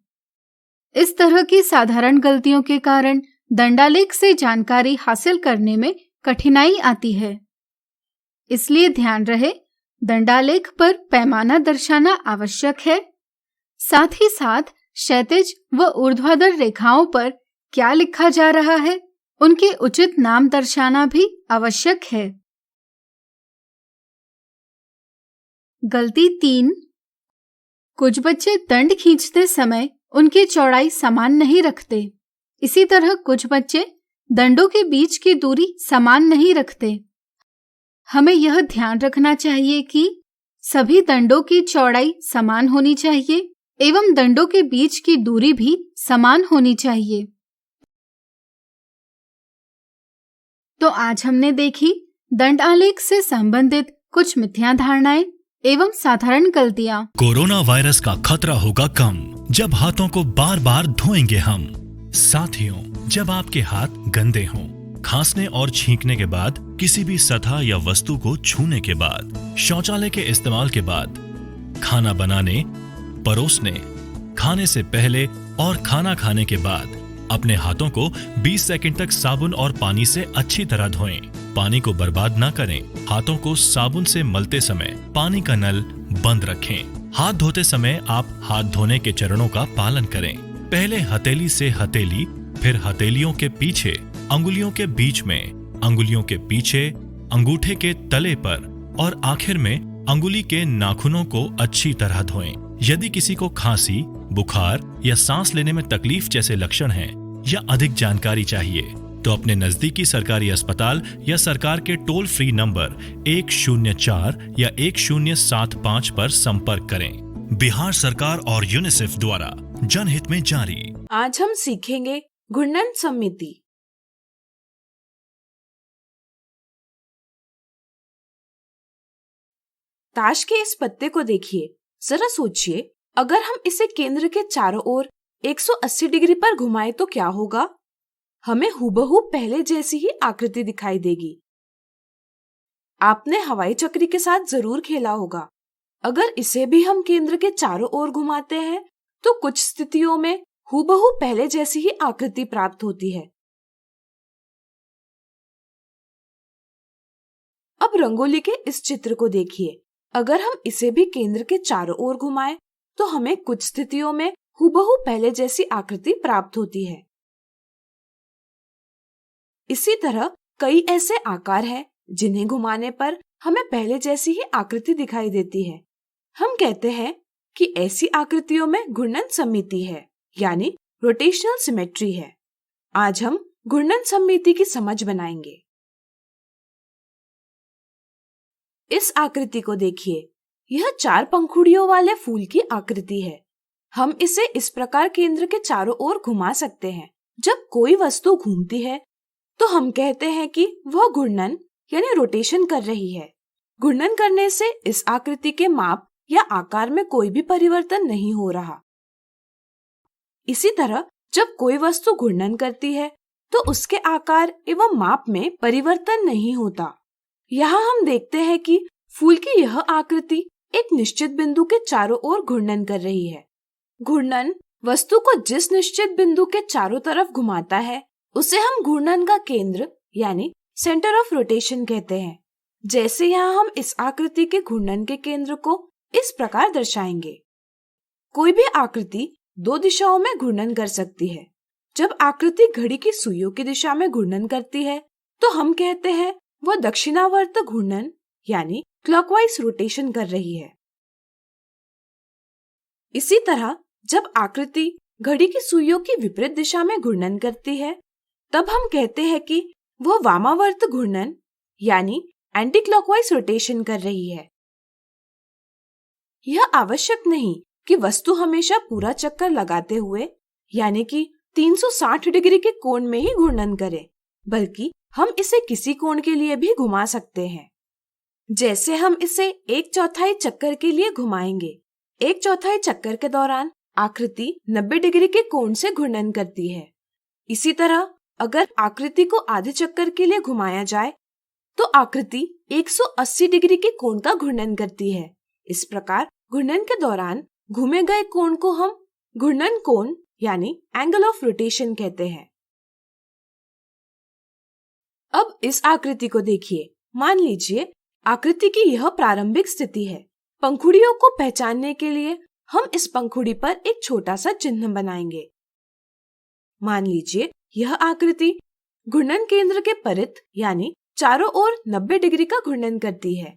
इस तरह की साधारण गलतियों के कारण दंडालेख से जानकारी हासिल करने में कठिनाई आती है। इसलिए ध्यान रहे, दंडालेख पर पैमाना दर्शाना आवश्यक है। साथ ही साथ क्षैतिज व ऊर्ध्वाधर रेखाओं पर क्या लिखा जा रहा है, उनके उचित नाम दर्शाना भी आवश्यक है। गलती 3। कुछ बच्चे दंड खींचते समय उनकी चौड़ाई समान नहीं रखते। इसी तरह कुछ बच्चे दंडों के बीच की दूरी समान नहीं रखते। हमें यह ध्यान रखना चाहिए कि सभी दंडों की चौड़ाई समान होनी चाहिए एवं दंडों के बीच की दूरी भी समान होनी चाहिए। तो आज हमने देखी दंड आलेख से संबंधित कुछ मिथ्या धारणाएं एवं साधारण गलतियां। कोरोना वायरस का खतरा होगा कम जब हाथों को बार बार धोएंगे हम। साथियों, जब आपके हाथ गंदे हों, खांसने और छींकने के बाद, किसी भी सतह या वस्तु को छूने के बाद, शौचालय के इस्तेमाल के बाद, खाना बनाने, परोसने, खाने से पहले और खाना खाने के बाद अपने हाथों को 20 सेकंड तक साबुन और पानी से अच्छी तरह धोएं। पानी को बर्बाद ना करें। हाथों को साबुन से मलते समय पानी का नल बंद रखें। हाथ धोते समय आप हाथ धोने के चरणों का पालन करें। पहले हथेली से हथेली, फिर हथेलियों के पीछे, अंगुलियों के बीच में, अंगुलियों के पीछे, अंगूठे के तले पर और आखिर में अंगुली के नाखूनों को अच्छी तरह धोएं। यदि किसी को खांसी, बुखार या सांस लेने में तकलीफ जैसे लक्षण हैं या अधिक जानकारी चाहिए तो अपने नजदीकी सरकारी अस्पताल या सरकार के टोल फ्री नंबर 104 या 1075 पर संपर्क करें। बिहार सरकार और यूनिसेफ द्वारा जनहित में जारी। आज हम सीखेंगे घूर्णन समिति। ताश के इस पत्ते को देखिए, जरा सोचिए, अगर हम इसे केंद्र के चारों ओर 180 डिग्री पर घुमाएं तो क्या होगा? हमें हूबहू पहले जैसी ही आकृति दिखाई देगी। आपने हवाई चक्री के साथ जरूर खेला होगा। अगर इसे भी हम केंद्र के चारों ओर घुमाते हैं तो कुछ स्थितियों में हूबहू पहले जैसी ही आकृति प्राप्त होती है। अब रंगोली के इस चित्र को देखिए। अगर हम इसे भी केंद्र के चारों ओर घुमाएं तो हमें कुछ स्थितियों में हूबहू पहले जैसी आकृति प्राप्त होती है। इसी तरह कई ऐसे आकार हैं जिन्हें घुमाने पर हमें पहले जैसी ही आकृति दिखाई देती है। हम कहते हैं कि ऐसी आकृतियों में घूर्णन समिति है, यानी रोटेशनल सिमेट्री है। आज हम घूर्णन समिति की समझ बनाएंगे। इस आकृति को देखिए, यह 4 पंखुड़ियों वाले फूल की आकृति है। हम इसे इस प्रकार केंद्र के चारों ओर घुमा सकते हैं। जब कोई वस्तु घूमती है तो हम कहते हैं कि वह घूर्णन यानी रोटेशन कर रही है। घूर्णन करने से इस आकृति के माप या आकार में कोई भी परिवर्तन नहीं हो रहा। इसी तरह जब कोई वस्तु घूर्णन करती है तो उसके आकार एवं माप में परिवर्तन नहीं होता। यहाँ हम देखते हैं कि फूल की यह आकृति एक निश्चित बिंदु के चारों ओर घूर्णन कर रही है। घूर्णन वस्तु को जिस निश्चित बिंदु के चारों तरफ घुमाता है उसे हम घूर्णन का केंद्र यानी सेंटर ऑफ रोटेशन कहते हैं। जैसे यहाँ हम इस आकृति के घूर्णन के केंद्र को इस प्रकार दर्शाएंगे। कोई भी आकृति 2 दिशाओं में घूर्णन कर सकती है। जब आकृति घड़ी की सुइयों की दिशा में घूर्णन करती है तो हम कहते हैं वह दक्षिणावर्त घूर्णन यानी क्लॉकवाइज रोटेशन कर रही है। इसी तरह जब आकृति घड़ी की सुइयों की विपरीत दिशा में घूर्णन करती है तब हम कहते हैं कि वह वामावर्त घूर्णन यानी एंटी क्लॉकवाइज रोटेशन कर रही है। यह आवश्यक नहीं कि वस्तु हमेशा पूरा चक्कर लगाते हुए यानी कि 360 डिग्री के कोण में ही घूर्णन करे, बल्कि हम इसे किसी कोण के लिए भी घुमा सकते हैं। जैसे हम इसे 1/4 चक्कर के लिए घुमाएंगे। 1/4 चक्कर के दौरान आकृति 90 डिग्री के कोण से घूर्णन करती है। इसी तरह अगर आकृति को आधे चक्कर के लिए घुमाया जाए तो आकृति 180 डिग्री के कोण का घूर्णन करती है। इस प्रकार घूर्णन के दौरान घूमे गए कोण को हम घूर्णन कोण यानी एंगल ऑफ रोटेशन कहते हैं। अब इस आकृति को देखिए। मान लीजिए आकृति की यह प्रारंभिक स्थिति है। पंखुड़ियों को पहचानने के लिए हम इस पंखुड़ी पर एक छोटा सा चिन्ह बनाएंगे। मान लीजिए यह आकृति घूर्णन केंद्र के परित यानी चारों ओर 90 डिग्री का घूर्णन करती है।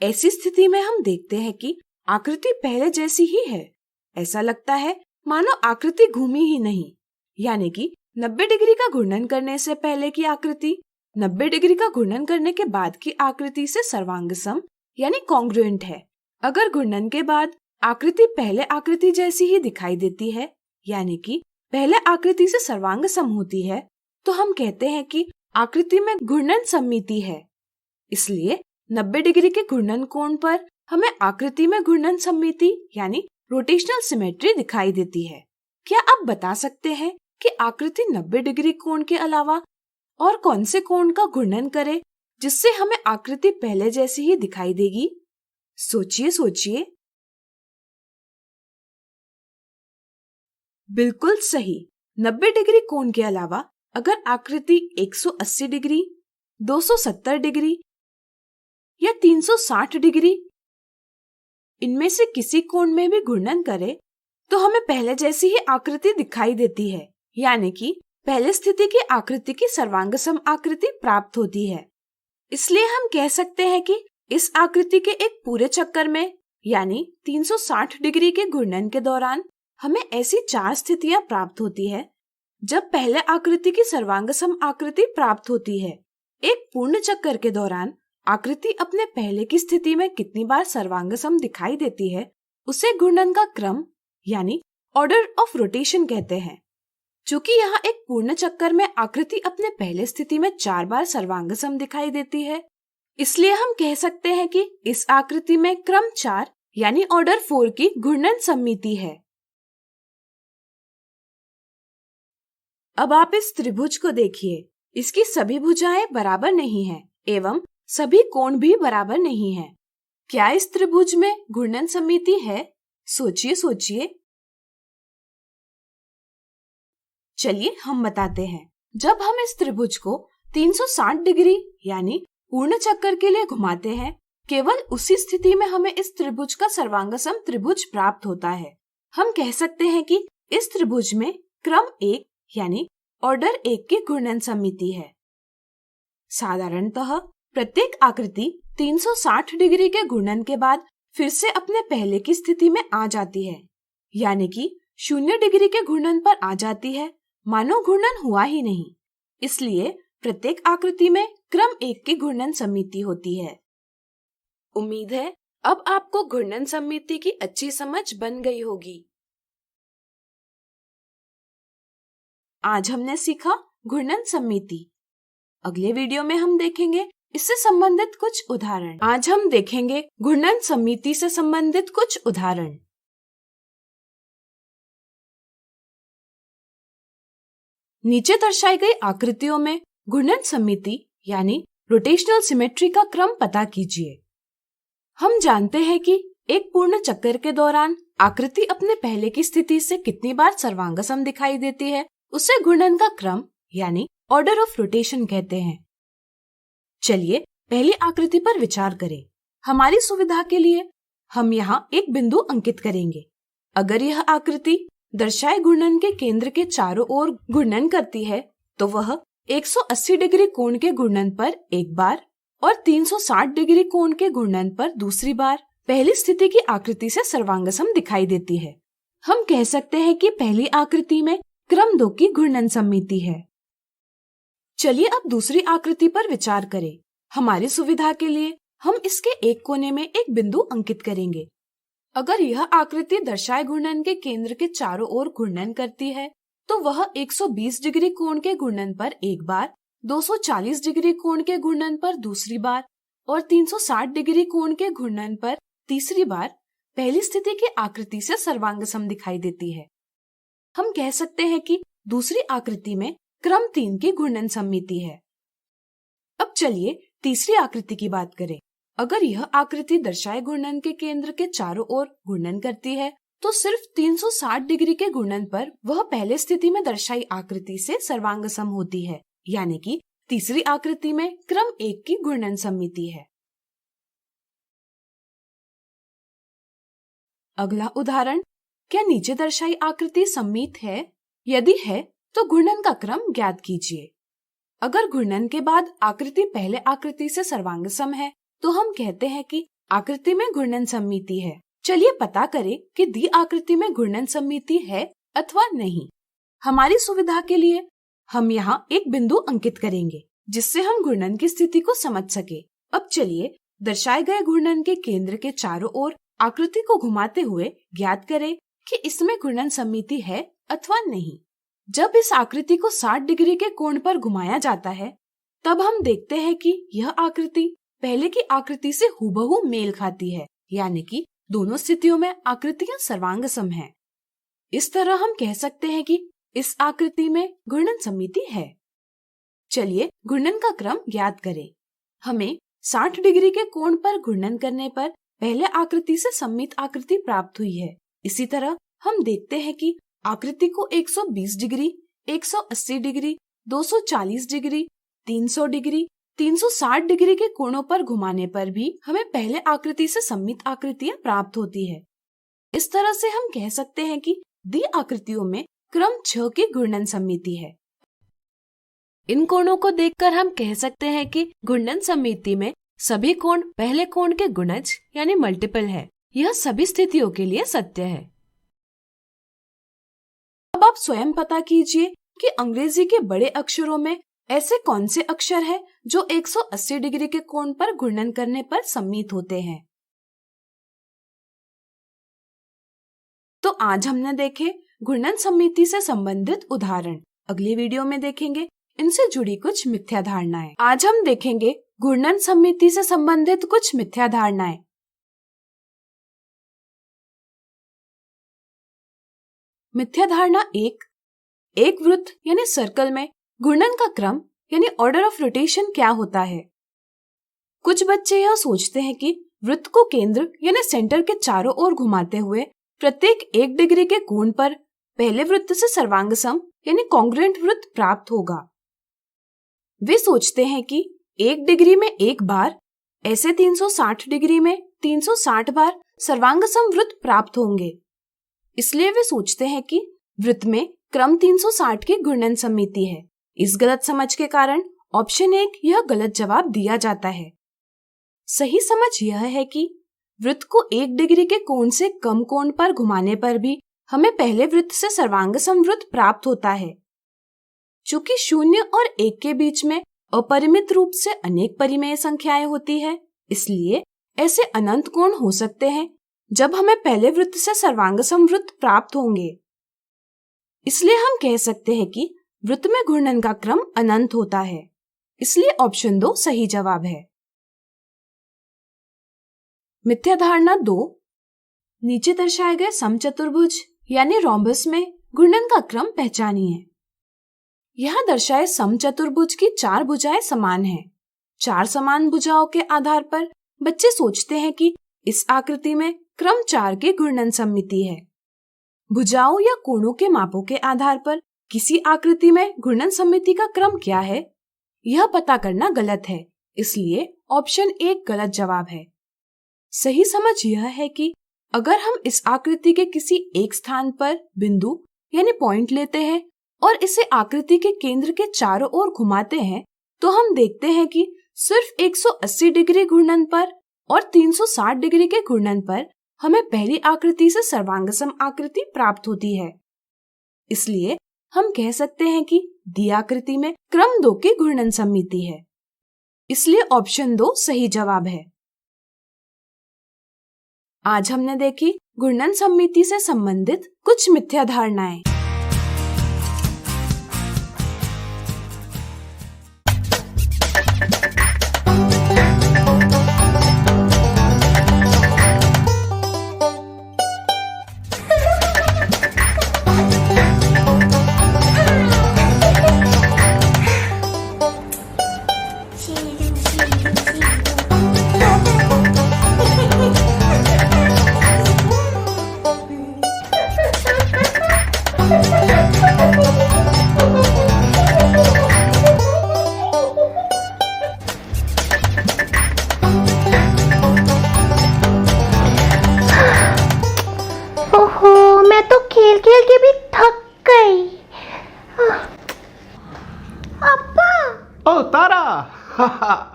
ऐसी स्थिति में हम देखते हैं कि आकृति पहले जैसी ही है। ऐसा लगता है मानो आकृति घूमी ही नहीं, यानी कि 90 डिग्री का घूर्णन करने से पहले की आकृति 90 डिग्री का घूर्णन करने के बाद की आकृति से सर्वांगसम यानी कॉन्ग्रुएंट है। अगर घूर्णन के बाद आकृति पहले आकृति जैसी ही दिखाई देती है, यानी कि पहले आकृति से सर्वांगसम होती है, तो हम कहते हैं कि आकृति में घूर्णन समिति है। इसलिए 90 डिग्री के घूर्णन कोण पर हमें आकृति में घूर्णन समिति यानी रोटेशनल सिमेट्री दिखाई देती है। क्या आप बता सकते हैं कि आकृति 90 डिग्री कोण के अलावा और कौन से कोण का घूर्णन करे जिससे हमें आकृति पहले जैसी ही दिखाई देगी? सोचिए सोचिए। बिल्कुल सही। 90 डिग्री कोण के अलावा अगर आकृति 180 डिग्री, 270 डिग्री या 360 डिग्री, इनमें से किसी कोण में भी घूर्णन करें तो हमें पहले जैसी ही आकृति दिखाई देती है, यानी कि पहले स्थिति की आकृति की सर्वांगसम आकृति प्राप्त होती है। इसलिए हम कह सकते हैं कि इस आकृति के एक पूरे चक्कर में यानी 360 डिग्री के घूर्णन के दौरान हमें ऐसी 4 स्थितियां प्राप्त होती है जब पहले आकृति की सर्वांगसम आकृति प्राप्त होती है। एक पूर्ण चक्कर के दौरान आकृति अपने पहले की स्थिति में कितनी बार सर्वांगसम दिखाई देती है उसे घूर्णन का क्रम यानी ऑर्डर ऑफ रोटेशन कहते हैं। चूंकि यहाँ एक पूर्ण चक्कर में आकृति अपने पहले स्थिति में 4 बार सर्वांगसम दिखाई देती है, इसलिए हम कह सकते हैं कि इस आकृति में क्रम 4 यानी ऑर्डर 4 की घूर्णन सममिति है। अब आप इस त्रिभुज को देखिए, इसकी सभी भुजाएं बराबर नहीं हैं एवं सभी कोण भी बराबर नहीं हैं। क्या इस त्रिभुज में घूर्णन सममिति है? सोचिए। चलिए हम बताते हैं। जब हम इस त्रिभुज को 360 डिग्री यानी पूर्ण चक्कर के लिए घुमाते हैं, केवल उसी स्थिति में हमें इस त्रिभुज का सर्वांगसम त्रिभुज प्राप्त होता है। हम कह सकते हैं कि इस त्रिभुज में क्रम 1 यानी ऑर्डर 1 की घूर्णन सममिति है। साधारणतः प्रत्येक आकृति 360 डिग्री के घूर्णन के बाद फिर से अपने पहले की स्थिति में आ जाती है, यानी कि 0 डिग्री के घूर्णन पर आ जाती है, मानो घूर्णन हुआ ही नहीं। इसलिए प्रत्येक आकृति में क्रम 1 की घूर्णन सममिति होती है। उम्मीद है अब आपको घूर्णन सममिति की अच्छी समझ बन गई होगी। आज हमने सीखा घूर्णन सममिति। अगले वीडियो में हम देखेंगे इससे संबंधित कुछ उदाहरण। आज हम देखेंगे घूर्णन सममिति से संबंधित कुछ उदाहरण। नीचे दर्शाई गई आकृतियों में घूर्णन सममिति यानी रोटेशनल सिमेट्री का क्रम पता कीजिए। हम जानते हैं कि एक पूर्ण चक्कर के दौरान आकृति अपने पहले की स्थिति से कितनी बार सर्वांगसम दिखाई देती है उसे घूर्णन का क्रम यानी ऑर्डर ऑफ रोटेशन कहते हैं। चलिए पहली आकृति पर विचार करें। हमारी सुविधा के लिए हम यहाँ एक बिंदु अंकित करेंगे। अगर यह आकृति दर्शाए घूर्णन के केंद्र के चारों ओर घूर्णन करती है तो वह 180 डिग्री कोण के घूर्णन पर एक बार और 360 डिग्री कोण के घूर्णन पर दूसरी बार पहली स्थिति की आकृति से सर्वांगसम दिखाई देती है। हम कह सकते हैं कि पहली आकृति में क्रम 2 की घूर्णन सममिति है। चलिए अब दूसरी आकृति पर विचार करें। हमारी सुविधा के लिए हम इसके एक कोने में एक बिंदु अंकित करेंगे। अगर यह आकृति दर्शाए घूर्णन के केंद्र के चारों ओर घूर्णन करती है तो वह 120 डिग्री कोण के घूर्णन पर एक बार, 240 डिग्री कोण के घूर्णन पर दूसरी बार और 360 डिग्री कोण के घूर्णन पर तीसरी बार पहली स्थिति की आकृति से सर्वांगसम दिखाई देती है। हम कह सकते हैं कि दूसरी आकृति में क्रम 3 की घूर्णन सममिति है। अब चलिए तीसरी आकृति की बात करें। अगर यह आकृति दर्शाए घूर्णन के केंद्र के चारों ओर घूर्णन करती है तो सिर्फ 360 डिग्री के घूर्णन पर वह पहले स्थिति में दर्शाई आकृति से सर्वांगसम होती है, यानी कि तीसरी आकृति में क्रम 1 की घूर्णन सममिति है। अगला उदाहरण, क्या नीचे दर्शाई आकृति सममित है? यदि है तो घूर्णन का क्रम ज्ञात कीजिए। अगर घूर्णन के बाद आकृति पहले आकृति से सर्वांगसम है तो हम कहते हैं कि आकृति में घूर्णन सममिति है। चलिए पता करें कि दी आकृति में घूर्णन सममिति है अथवा नहीं। हमारी सुविधा के लिए हम यहाँ एक बिंदु अंकित करेंगे जिससे हम घूर्णन की स्थिति को समझ सके। अब चलिए दर्शाए गए घूर्णन के केंद्र के चारों ओर आकृति को घुमाते हुए ज्ञात करें कि इसमें घूर्णन सममिति है अथवा नहीं। जब इस आकृति को 60 डिग्री के कोण पर घुमाया जाता है तब हम देखते हैं कि यह आकृति पहले की आकृति से हूबहू मेल खाती है, यानी कि दोनों स्थितियों में आकृतियां सर्वांगसम हैं। इस तरह हम कह सकते हैं कि इस आकृति में घूर्णन सममिति है। चलिए घूर्णन का क्रम ज्ञात करें। हमें 60 डिग्री के कोण पर घूर्णन करने पर पहले आकृति से सममित आकृति प्राप्त हुई है। इसी तरह हम देखते हैं कि आकृति को 120 degree, 180 degree, 240 degree, 300 degree, 360 degree के कोणों पर घुमाने पर भी हमें पहले आकृति से सममित आकृतियां प्राप्त होती है। इस तरह से हम कह सकते हैं कि दी आकृतियों में क्रम 6 की घूर्णन सममिति है। इन कोणों को देखकर हम कह सकते हैं कि घूर्णन सममिति में सभी कोण पहले कोण के गुणज यानी मल्टीपल है। यह सभी स्थितियों के लिए सत्य है। अब आप स्वयं पता कीजिए कि अंग्रेजी के बड़े अक्षरों में ऐसे कौन से अक्षर हैं जो 180 डिग्री के कोण पर घूर्णन करने पर सम्मित होते हैं। तो आज हमने देखे घूर्णन सममिति से संबंधित उदाहरण। अगली वीडियो में देखेंगे इनसे जुड़ी कुछ मिथ्या धारणाएं। आज हम देखेंगे घूर्णन सममिति से संबंधित कुछ मिथ्या धारणाएं। मिथ्या धारणा 1, एक वृत्त यानी सर्कल में घूर्णन का क्रम यानी ऑर्डर ऑफ रोटेशन क्या होता है। कुछ बच्चे यह सोचते हैं कि वृत्त को केंद्र यानी सेंटर के चारों ओर घुमाते हुए प्रत्येक 1 डिग्री के कोण पर पहले वृत्त से सर्वांगसम यानी कॉन्ग्रुएंट वृत्त प्राप्त होगा। वे सोचते हैं कि 1 डिग्री में एक बार, ऐसे 360 डिग्री में 360 बार सर्वांगसम वृत्त प्राप्त होंगे। इसलिए वे सोचते हैं कि वृत्त में क्रम 360 की घूर्णन सममिति है। इस गलत समझ के कारण ऑप्शन 1 यह गलत जवाब दिया जाता है। सही समझ यह है कि वृत्त को 1 डिग्री के कोण से कम कोण पर घुमाने पर भी हमें पहले वृत्त से सर्वांगसम वृत्त प्राप्त होता है। चूंकि 0 और 1 के बीच में अपरिमित रूप से अनेक परिमेय संख्याएं होती है, इसलिए ऐसे अनंत कोण हो सकते हैं जब हमें पहले वृत्त से सर्वांगसम वृत्त प्राप्त होंगे। इसलिए हम कह सकते हैं कि वृत्त में घूर्णन का क्रम अनंत होता है। इसलिए ऑप्शन 2 सही जवाब है। मिथ्या धारणा 2, नीचे दर्शाए गए समचतुर्भुज यानी रोम्बस में घूर्णन का क्रम पहचानिए। यहाँ दर्शाए समचतुर्भुज की 4 भुजाएं समान हैं। 4 समान भुजाओं के आधार पर बच्चे सोचते हैं कि इस आकृति में क्रम 4 की घूर्णन सममिति है। भुजाओं या कोणों के मापों के आधार पर किसी आकृति में घूर्णन सममिति का क्रम क्या है, यह पता करना गलत है। इसलिए ऑप्शन 1 गलत जवाब है। सही समझ यह है कि अगर हम इस आकृति के किसी एक स्थान पर बिंदु यानी पॉइंट लेते हैं और इसे आकृति के केंद्र के चारों ओर घुमाते हैं, तो हम देखते हैं कि सिर्फ 180 डिग्री घूर्णन पर और 360 डिग्री के घूर्णन पर हमें पहली आकृति से सर्वांगसम आकृति प्राप्त होती है। इसलिए हम कह सकते हैं कि दी आकृति में क्रम 2 की घूर्णन सममिति है। इसलिए ऑप्शन 2 सही जवाब है। आज हमने देखी घूर्णन सममिति से संबंधित कुछ मिथ्या धारणाएं।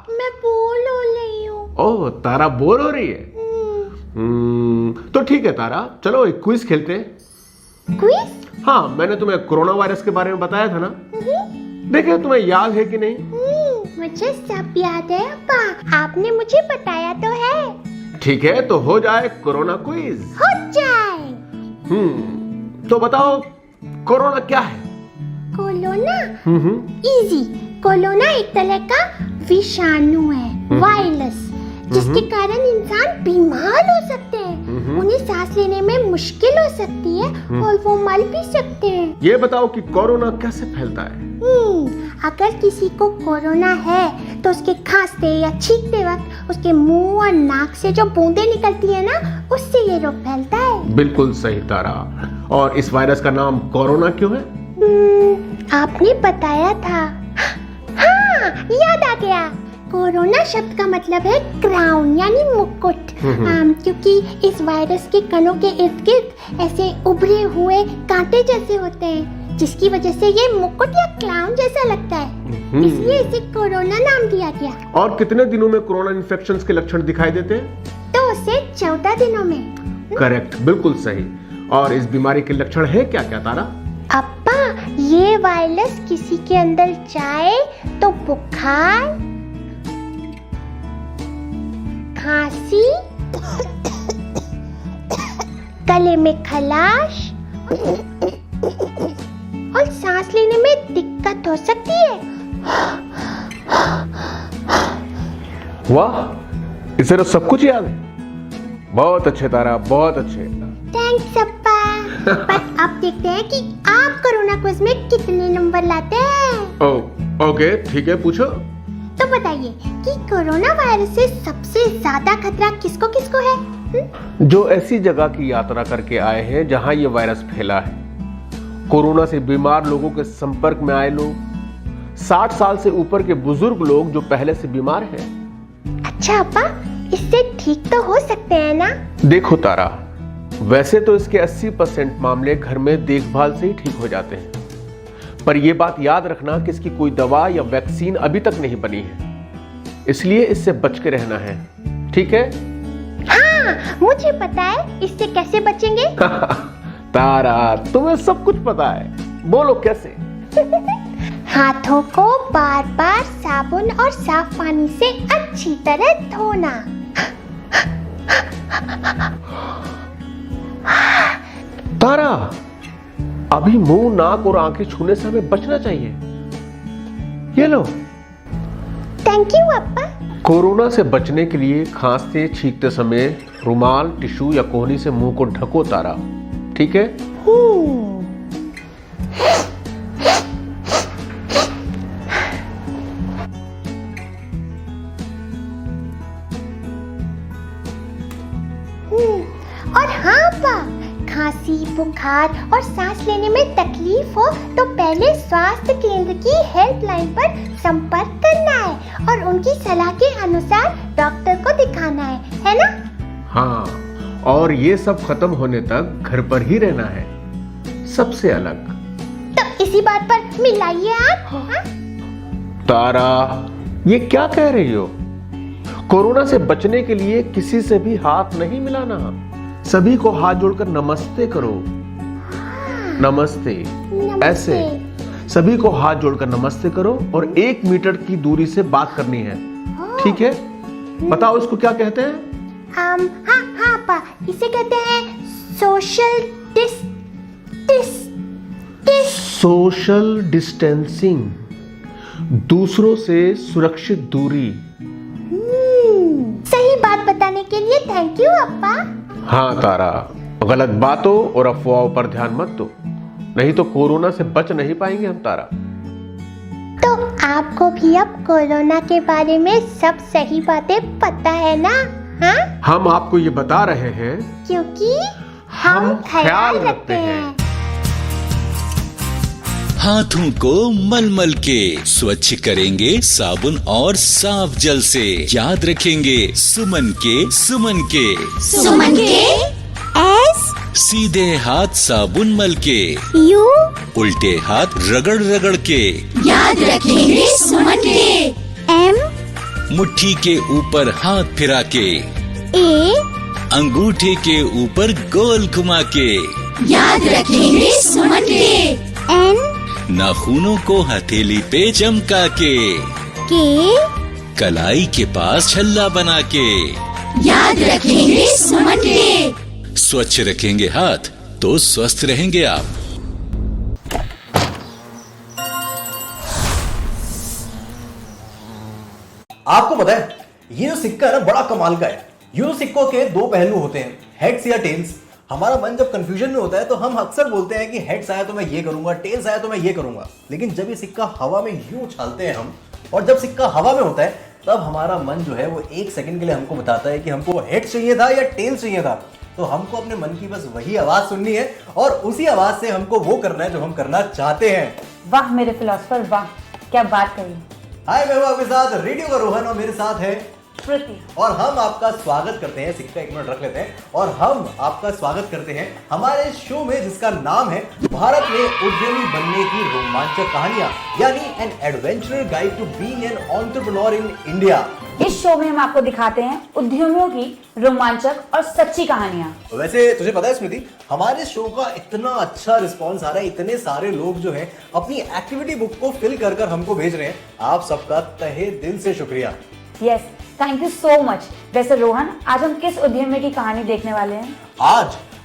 मैं बोर हो रही हूँ। ओह तारा बोर हो रही है? तो ठीक है तारा, चलो एक क्विज खेलते हैं। क्विज? हाँ, मैंने तुम्हें कोरोना वायरस के बारे में बताया था ना। देखे तुम्हें याद है कि नहीं? मुझे सब याद है अब्बा, आपने मुझे बताया तो है। ठीक है, तो हो जाए कोरोना क्विज। हो जाए। तो बताओ कोरोना क्या है? कोरोना? इजी। कोरोना एक तरह का विषाणु है, वायरस, जिसके कारण इंसान बीमार हो सकते हैं। उन्हें सांस लेने में मुश्किल हो सकती है और वो मर भी सकते हैं। ये बताओ कि कोरोना कैसे फैलता है? अगर किसी को कोरोना है तो उसके खांसते या छींकते वक्त उसके मुंह और नाक से जो बूंदें निकलती है ना, उससे ये रोग फैलता है। बिल्कुल सही तारा। और इस वायरस का नाम कोरोना क्यों है? आपने बताया था। हाँ, याद आ गया। कोरोना शब्द का मतलब है क्राउन यानी मुकुट। क्योंकि इस वायरस के कणों के इर्द गिर्द ऐसे उभरे हुए कांटे जैसे होते हैं, जिसकी वजह से ये मुकुट या क्राउन जैसा लगता है, इसलिए इसे कोरोना नाम दिया गया। और कितने दिनों में कोरोना इन्फेक्शन के लक्षण दिखाई देते हैं? तो उसे 14 दिनों में। करेक्ट, बिल्कुल सही। और इस बीमारी के लक्षण है क्या क्या तारा? अप्पा, ये वायरस किसी के अंदर जाए तो बुखार, खांसी, गले में खलाश और सांस लेने में दिक्कत हो सकती है। वाह, इसे तो सब कुछ याद है। बहुत अच्छे तारा, बहुत अच्छे। थैंक्स अप्पा। पर अब देखते हैं कि आप कोरोना क्विज में कितने नंबर लाते हैं। ओके, ठीक है, पूछो। तो बताइए कि कोरोना वायरस से सबसे ज्यादा खतरा किसको किसको है? जो ऐसी जगह की यात्रा करके आए हैं जहां ये वायरस फैला है, कोरोना से बीमार लोगों के संपर्क में आए लोग, 60 साल से ऊपर के बुजुर्ग लोग जो पहले से बीमार हैं। अच्छा अप्पा, इससे ठीक तो हो सकते हैं ना? देखो तारा, वैसे तो इसके 80% मामले घर में देखभाल से ही ठीक हो जाते हैं, पर यह बात याद रखना कि इसकी कोई दवा या वैक्सीन अभी तक नहीं बनी है, इसलिए इससे बच के रहना है, ठीक है? हाँ, मुझे पता है इससे कैसे बचेंगे। तारा, तुम्हें सब कुछ पता है, बोलो कैसे? हाथों को बार बार साबुन और साफ पानी से अच्छी तरह धोना। तारा, अभी मुंह, नाक और आंखें छूने से हमें बचना चाहिए। ये लो। थैंक यू अप्पा। कोरोना से बचने के लिए खांसते छींकते समय रुमाल, टिश्यू या कोहनी से मुंह को ढको तारा, ठीक है? और हाँ अप्पा, खांसी, बुखार और सांस लेने में तकलीफ हो तो पहले स्वास्थ्य केंद्र की हेल्पलाइन पर संपर्क करना है और उनकी सलाह के अनुसार डॉक्टर को दिखाना है ना? हाँ, और ये सब खत्म होने तक घर पर ही रहना है, सबसे अलग। तो इसी बात पर मिलाइए आप। हाँ? तारा, ये क्या कह रही हो? कोरोना से बचने के लिए किसी से भी हाथ नहीं मिलाना, सभी को हाथ जोड़कर नमस्ते करो। नमस्ते, ऐसे सभी को हाथ जोड़कर नमस्ते करो और 1 मीटर की दूरी से बात करनी है, ठीक है? बताओ इसको क्या कहते हैं? हाँ अप्पा, इसे कहते हैं सोशल सोशल डिस्टेंसिंग, दूसरों से सुरक्षित दूरी। सही बात बताने के लिए थैंक यू अप्पा। हाँ तारा, गलत बातों और अफवाहों पर ध्यान मत दो, नहीं तो कोरोना से बच नहीं पाएंगे हम तारा। तो आपको भी अब कोरोना के बारे में सब सही बातें पता है ना? हाँ? हम आपको ये बता रहे हैं क्योंकि हम ख्याल रखते हैं। हाथों को मलमल के स्वच्छ करेंगे साबुन और साफ जल से। याद रखेंगे सुमन के एस सीधे हाथ साबुन मल के, यू उल्टे हाथ रगड़ रगड़ के। याद रखेंगे सुमन के। एम मुट्ठी के ऊपर हाथ फिरा के, ए अंगूठे के ऊपर गोल घुमा के। याद रखेंगे सुमन के। एन नाखूनों को हथेली पे चमका के, कलाई के पास छल्ला बना के। याद रखेंगे सुमन के। स्वच्छ रखेंगे हाथ तो स्वस्थ रहेंगे आप। आपको पता है ये जो सिक्का है ना, बड़ा कमाल का है। ये जो सिक्कों के 2 पहलू होते हैं, हेड्स या टेल्स। हमारा मन जब कंफ्यूजन में होता है तो हम अक्सर बोलते हैं कि हेड्स आया तो मैं ये करूंगा, टेल्स आया तो मैं ये करूंगा। लेकिन जब ये सिक्का हवा में यूं उछालते हैं हम, और जब सिक्का हवा में होता है तब हमारा मन जो है वो 1 सेकंड के लिए हमको बताता है कि हमको हेड्स चाहिए था या टेल्स चाहिए था। तो हमको अपने मन की बस वही आवाज सुननी है और उसी आवाज से हमको वो करना है जो हम करना चाहते हैं। वाह मेरे फिलोसफर वाह, क्या बात कही। हाय, मैं हूं आपके साथ रेडियो का रोहन और मेरे साथ है प्रति। और हम आपका स्वागत करते हैं। सिक्का 1 मिनट रख लेते हैं और हम आपका स्वागत करते हैं हमारे शो में जिसका नाम है भारत में उद्यमी बनने की रोमांचक कहानियां, यानी an adventurer guide to being an entrepreneur in India. इस शो में हम आपको दिखाते हैं उद्यमियों की रोमांचक और सच्ची कहानियां। वैसे तुझे पता है स्मृति, हमारे शो का इतना अच्छा रिस्पांस आ रहा है, इतने सारे लोग जो हैं अपनी एक्टिविटी बुक को फिल कर कर हमको भेज रहे हैं। आप सबका तहे दिल से शुक्रिया। Yes, thank you so much. वैसे रोहन, आज हम किस उद्यमी की कहानी देखने वाले हैं?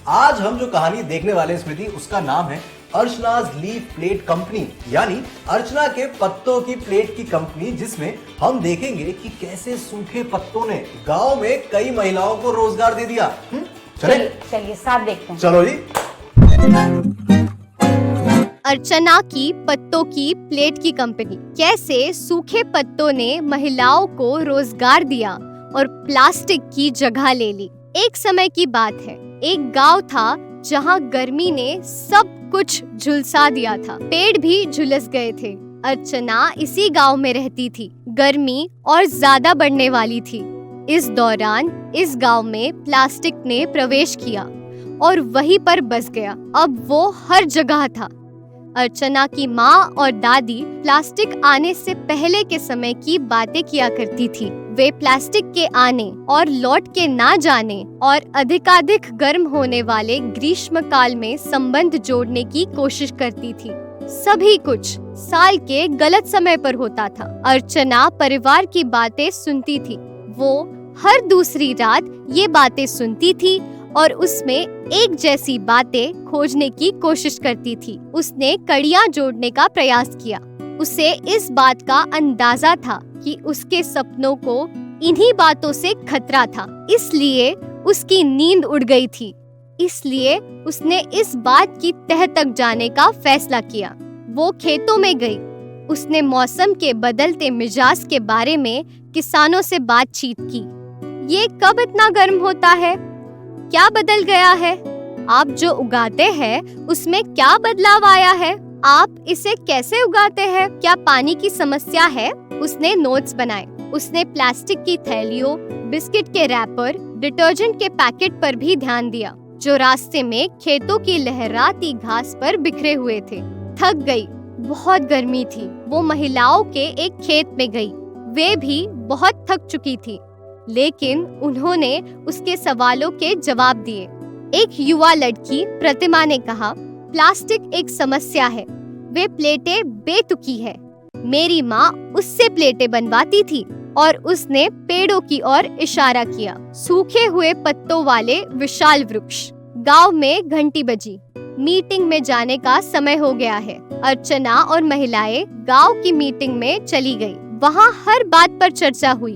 आज हम जो कहानी देखने वाले हैं स्मृति, उसका नाम है अर्चनाज लीफ प्लेट कंपनी, यानी अर्चना के पत्तों की प्लेट की कंपनी, जिसमें हम देखेंगे कि कैसे सूखे पत्तों ने गांव में कई महिलाओं को रोजगार दे दिया। चलिए साथ देखते हैं। चलो जी। अर्चना की पत्तों की प्लेट की कंपनी। कैसे सूखे पत्तों ने महिलाओं को रोजगार दिया और प्लास्टिक की जगह ले ली। एक समय की बात है, एक गांव था जहां गर्मी ने सब कुछ झुलसा दिया था। पेड़ भी झुलस गए थे। अर्चना इसी गांव में रहती थी। गर्मी और ज्यादा बढ़ने वाली थी। इस दौरान इस गांव में प्लास्टिक ने प्रवेश किया और वहीं पर बस गया। अब वो हर जगह था। अर्चना की माँ और दादी प्लास्टिक आने से पहले के समय की बातें किया करती थी। वे प्लास्टिक के आने और लौट के ना जाने और अधिकाधिक गर्म होने वाले ग्रीष्म काल में संबंध जोड़ने की कोशिश करती थी। सभी कुछ साल के गलत समय पर होता था। अर्चना परिवार की बातें सुनती थी। वो हर दूसरी रात ये बातें सुनती थी और उसमें एक जैसी बातें खोजने की कोशिश करती थी। उसने कड़ियां जोड़ने का प्रयास किया। उसे इस बात का अंदाजा था कि उसके सपनों को इन्हीं बातों से खतरा था, इसलिए उसकी नींद उड़ गई थी। इसलिए उसने इस बात की तह तक जाने का फैसला किया। वो खेतों में गई। उसने मौसम के बदलते मिजाज के बारे में किसानों से बातचीत की। ये कब इतना गर्म होता है? क्या बदल गया है? आप जो उगाते हैं उसमें क्या बदलाव आया है? आप इसे कैसे उगाते हैं? क्या पानी की समस्या है? उसने नोट्स बनाए। उसने प्लास्टिक की थैलियों, बिस्किट के रैपर, डिटर्जेंट के पैकेट पर भी ध्यान दिया, जो रास्ते में खेतों की लहराती घास पर बिखरे हुए थे। थक गई। बहुत गर्मी थी। वो महिलाओं के एक खेत में गई। वे भी बहुत थक चुकी थी, लेकिन उन्होंने उसके सवालों के जवाब दिए। एक युवा लड़की प्रतिमा ने कहा, प्लास्टिक एक समस्या है। वे प्लेटें बेतुकी है। मेरी माँ उससे प्लेटें बनवाती थी। और उसने पेड़ों की ओर इशारा किया। सूखे हुए पत्तों वाले विशाल वृक्ष। गांव में घंटी बजी। मीटिंग में जाने का समय हो गया है। अर्चना और महिलाएं गांव की मीटिंग में चली गई। वहाँ हर बात पर चर्चा हुई।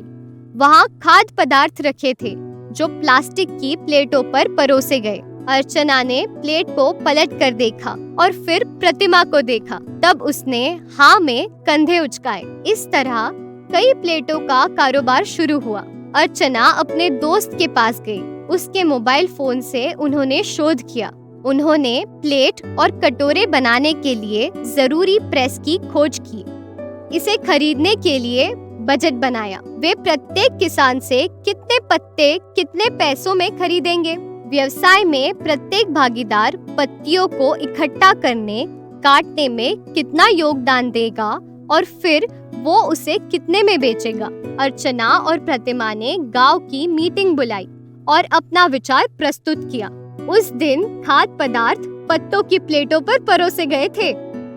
वहाँ खाद्य पदार्थ रखे थे जो प्लास्टिक की प्लेटों पर परोसे गए। अर्चना ने प्लेट को पलट कर देखा और फिर प्रतिमा को देखा। तब उसने हाँ में कंधे उचकाए। इस तरह कई प्लेटों का कारोबार शुरू हुआ। अर्चना अपने दोस्त के पास गई। उसके मोबाइल फोन से उन्होंने शोध किया। उन्होंने प्लेट और कटोरे बनाने के लिए जरूरी प्रेस की खोज की। इसे खरीदने के लिए बजट बनाया। वे प्रत्येक किसान से कितने पत्ते कितने पैसों में खरीदेंगे। व्यवसाय में प्रत्येक भागीदार पत्तियों को इकट्ठा करने, काटने में कितना योगदान देगा और फिर वो उसे कितने में बेचेगा। अर्चना और प्रतिमा ने गांव की मीटिंग बुलाई और अपना विचार प्रस्तुत किया। उस दिन खाद्य पदार्थ पत्तों की प्लेटों पर परोसे गए थे।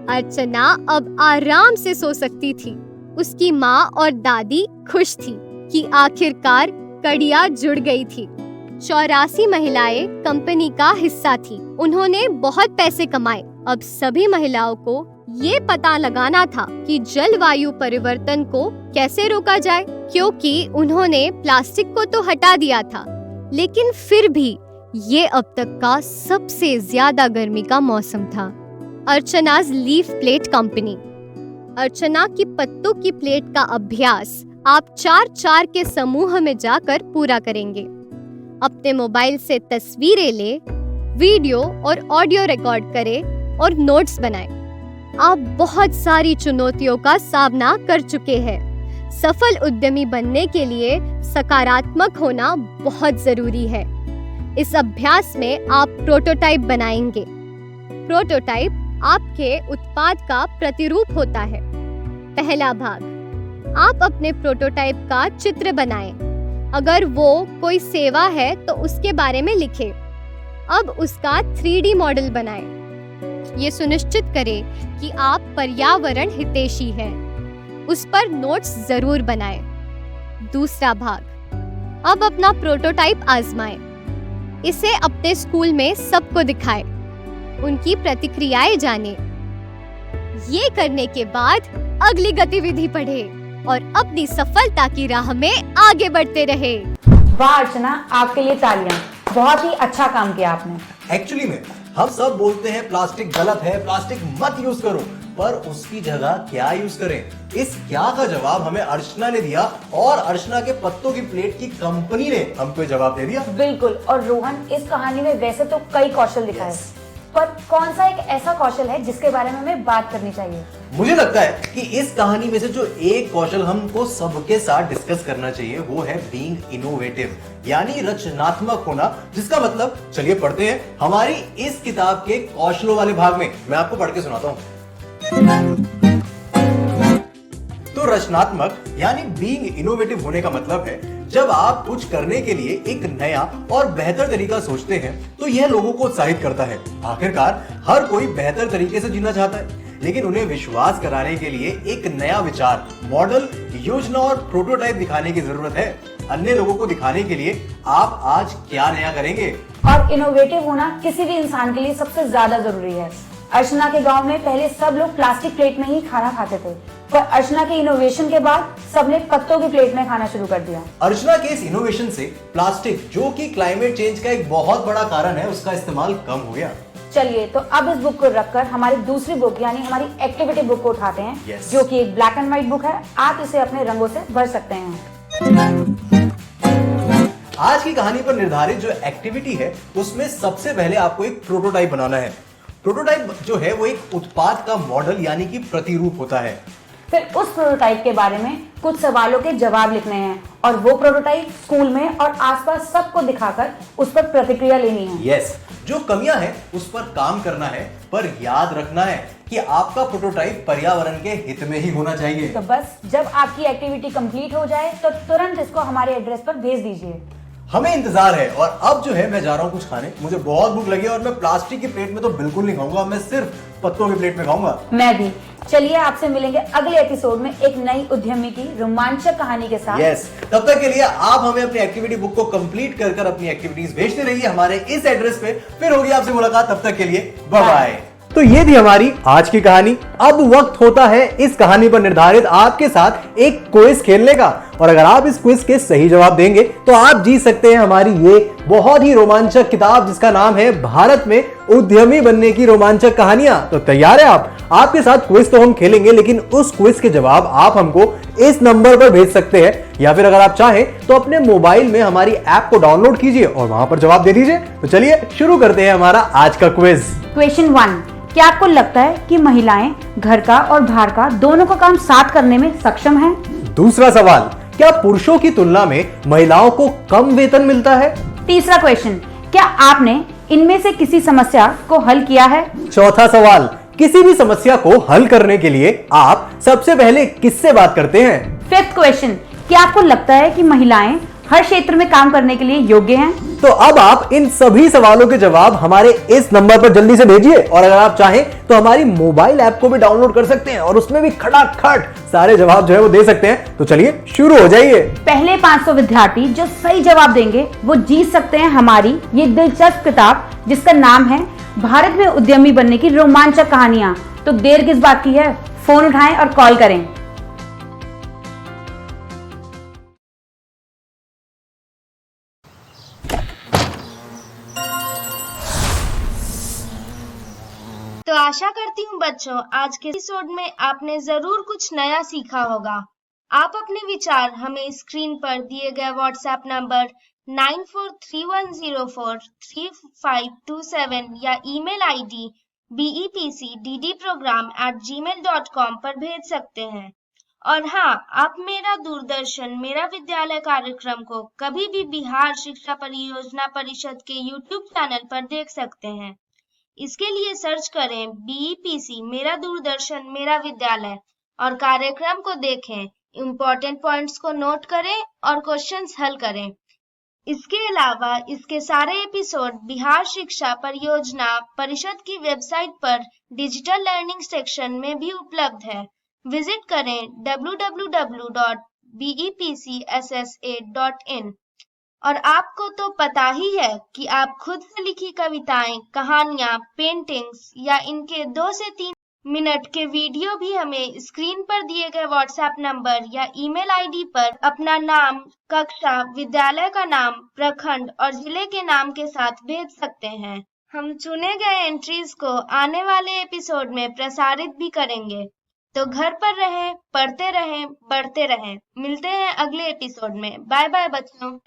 अर्चना अब आराम से सो सकती थी। उसकी माँ और दादी खुश थी कि आखिरकार कड़ियाँ जुड़ गई थी। 84 महिलाएं कंपनी का हिस्सा थी। उन्होंने बहुत पैसे कमाए। अब सभी महिलाओं को ये पता लगाना था कि जलवायु परिवर्तन को कैसे रोका जाए, क्योंकि उन्होंने प्लास्टिक को तो हटा दिया था, लेकिन फिर भी ये अब तक का सबसे ज्यादा गर्मी का मौसम था। अर्चनाज लीफ प्लेट कंपनी। अर्चना की पत्तों की प्लेट का अभ्यास आप 4-4 के समूह में जाकर पूरा करेंगे। अपने मोबाइल से तस्वीरें ले, वीडियो और ऑडियो रिकॉर्ड करें और नोट्स बनाएं। आप बहुत सारी चुनौतियों का सामना कर चुके हैं। सफल उद्यमी बनने के लिए सकारात्मक होना बहुत जरूरी है। इस अभ्यास में आप प्रोटोटाइप बनाएंगे। प्रोटोटाइप आपके उत्पाद का प्रतिरूप होता है। पहला भाग, आप अपने प्रोटोटाइप का चित्र बनाएं। अगर वो कोई सेवा है तो उसके बारे में लिखें। अब उसका 3D मॉडल बनाएं। ये सुनिश्चित करें कि आप पर्यावरण हितैषी हैं। उस पर नोट्स जरूर बनाएं। दूसरा भाग, अब अपना प्रोटोटाइप आजमाएं। इसे अपने स्कूल में सबको दिखाएं। उनकी प्रतिक्रियाएं जानें। ये करने के बाद अगली गतिविधि पढ़ें और अपनी सफलता की राह में आगे बढ़ते रहे। वाह अर्चना, आपके लिए तालियां। बहुत ही अच्छा काम किया आपने। एक्चुअली में हम सब बोलते हैं प्लास्टिक गलत है, प्लास्टिक मत यूज करो, पर उसकी जगह क्या यूज करें? इस क्या का जवाब हमें अर्चना ने दिया और अर्चना के पत्तों की प्लेट की कंपनी ने हमको जवाब दे दिया। बिल्कुल। और रोहन, इस कहानी में वैसे तो कई कौशल दिखाए, पर कौन सा एक ऐसा कौशल है जिसके बारे में हमें बात करनी चाहिए? मुझे लगता है कि इस कहानी में से जो एक कौशल हमको सबके साथ डिस्कस करना चाहिए वो है बीइंग इनोवेटिव, यानी रचनात्मक होना। जिसका मतलब, चलिए पढ़ते हैं हमारी इस किताब के कौशलों वाले भाग में। मैं आपको पढ़ के सुनाता हूं। तो रचनात्मक यानी बीइंग इनोवेटिव होने का मतलब है जब आप कुछ करने के लिए एक नया और बेहतर तरीका सोचते हैं तो यह लोगों को उत्साहित करता है। आखिरकार हर कोई बेहतर तरीके से जीना चाहता है, लेकिन उन्हें विश्वास कराने के लिए एक नया विचार, मॉडल, योजना और प्रोटोटाइप दिखाने की जरूरत है। अन्य लोगों को दिखाने के लिए आप आज क्या नया करेंगे। और इनोवेटिव होना किसी भी इंसान के लिए सबसे ज्यादा जरूरी है। अर्चना के गांव में पहले सब लोग प्लास्टिक प्लेट में ही खाना खाते थे, पर अर्चना के इनोवेशन के बाद सबने पत्तों की प्लेट में खाना शुरू कर दिया। अर्चना के इस इनोवेशन से प्लास्टिक, जो कि क्लाइमेट चेंज का एक बहुत बड़ा कारण है, उसका इस्तेमाल कम हो गया। चलिए, तो अब इस बुक को रखकर हमारी दूसरी बुक यानी हमारी एक्टिविटी बुक को उठाते हैं। Yes. जो कि एक ब्लैक एंड व्हाइट बुक है। आप इसे अपने रंगों से भर सकते हैं। आज की कहानी पर निर्धारित जो एक्टिविटी है उसमें सबसे पहले आपको एक प्रोटोटाइप बनाना है। प्रोटोटाइप जो है वो एक उत्पाद का मॉडल यानी कि प्रतिरूप होता है। फिर उस प्रोटोटाइप के बारे में कुछ सवालों के जवाब लिखने हैं और वो प्रोटोटाइप स्कूल में और आसपास सबको दिखाकर उस पर प्रतिक्रिया लेनी है। यस, जो कमियां हैं उस पर काम करना है, पर याद रखना है कि आपका प्रोटोटाइप पर्यावरण के हित में ही होना चाहिए। तो बस जब आपकी एक्टिविटी कंप्लीट हो जाए तो तुरंत इसको हमारे एड्रेस पर भेज दीजिए। हमें इंतजार है। और अब जो है मैं जा रहा हूँ कुछ खाने। मुझे बहुत भूख लगी है और मैं प्लास्टिक की प्लेट में तो बिल्कुल नहीं खाऊंगा, मैं सिर्फ पत्तों की प्लेट में खाऊंगा। मैं भी। चलिए, आपसे मिलेंगे अगले एपिसोड में एक नई उद्यमी की रोमांचक कहानी के साथ। यस, तब तक के लिए आप हमें अपनी एक्टिविटी बुक को कंप्लीट कर कर अपनी एक्टिविटीज भेजते रहिए हमारे इस एड्रेस पे। फिर होगी आपसे मुलाकात, तब तक के लिए बाय बाय। तो ये थी हमारी आज की कहानी। अब वक्त होता है इस कहानी पर निर्धारित आपके साथ एक क्विज खेलने का, और अगर आप इस क्विज के सही जवाब देंगे तो आप जीत सकते हैं हमारी ये बहुत ही रोमांचक किताब जिसका नाम है भारत में उद्यमी बनने की रोमांचक कहानियां। तो तैयार है आप? आपके साथ क्विज तो हम खेलेंगे, लेकिन उस क्विज के जवाब आप हमको इस नंबर पर भेज सकते हैं, या फिर अगर आप चाहें तो अपने मोबाइल में हमारी ऐप को डाउनलोड कीजिए और वहां पर जवाब दे दीजिए। तो चलिए शुरू करते हैं हमारा आज का क्विज। क्वेश्चन 1, क्या आपको लगता है कि महिलाएं घर का और बाहर का दोनों का काम साथ करने में सक्षम हैं? दूसरा सवाल, क्या पुरुषों की तुलना में महिलाओं को कम वेतन मिलता है? तीसरा क्वेश्चन, क्या आपने इनमें से किसी समस्या को हल किया है? चौथा सवाल, किसी भी समस्या को हल करने के लिए आप सबसे पहले किससे बात करते हैं? फिफ्थ क्वेश्चन, क्या आपको लगता है कि महिलाएं हर क्षेत्र में काम करने के लिए योग्य हैं? तो अब आप इन सभी सवालों के जवाब हमारे इस नंबर पर जल्दी से भेजिए, और अगर आप चाहें तो हमारी मोबाइल ऐप को भी डाउनलोड कर सकते हैं और उसमें भी खटाखट सारे जवाब जो है वो दे सकते हैं। तो चलिए शुरू हो जाइए। पहले 500 विद्यार्थी जो सही जवाब देंगे वो जीत सकते हैं हमारी ये दिलचस्प किताब जिसका नाम है भारत में उद्यमी बनने की रोमांचक कहानियां। तो देर किस बात की है, फोन उठाएं और कॉल करें। तो आशा करती हूँ बच्चों, आज के एपिसोड में आपने जरूर कुछ नया सीखा होगा। आप अपने विचार हमें स्क्रीन पर दिए गए व्हाट्सएप नंबर 9431043527 या ईमेल आईडी bepcddprogram@gmail.com पर भेज सकते हैं। और हाँ, आप मेरा दूरदर्शन मेरा विद्यालय कार्यक्रम को कभी भी बिहार शिक्षा परियोजना परिषद के YouTube चैनल पर देख सकते हैं। इसके लिए सर्च करें BEPC मेरा दूरदर्शन मेरा विद्यालय और कार्यक्रम को देखें, इम्पोर्टेंट पॉइंट्स को नोट करें और क्वेश्चंस हल करें। इसके अलावा इसके सारे एपिसोड बिहार शिक्षा परियोजना परिषद की वेबसाइट पर डिजिटल लर्निंग सेक्शन में भी उपलब्ध है। विजिट करें www.bepcssa.in। और आपको तो पता ही है कि आप खुद से लिखी कविताएं, कहानियां, पेंटिंग्स या इनके 2 से 3 मिनट के वीडियो भी हमें स्क्रीन पर दिए गए व्हाट्सएप नंबर या ईमेल आईडी पर अपना नाम, कक्षा, विद्यालय का नाम, प्रखंड और जिले के नाम के साथ भेज सकते हैं। हम चुने गए एंट्रीज को आने वाले एपिसोड में प्रसारित भी करेंगे। तो घर पर रहें, पढ़ते रहें, बढ़ते रहें। मिलते हैं अगले एपिसोड में। बाय बाय बच्चों।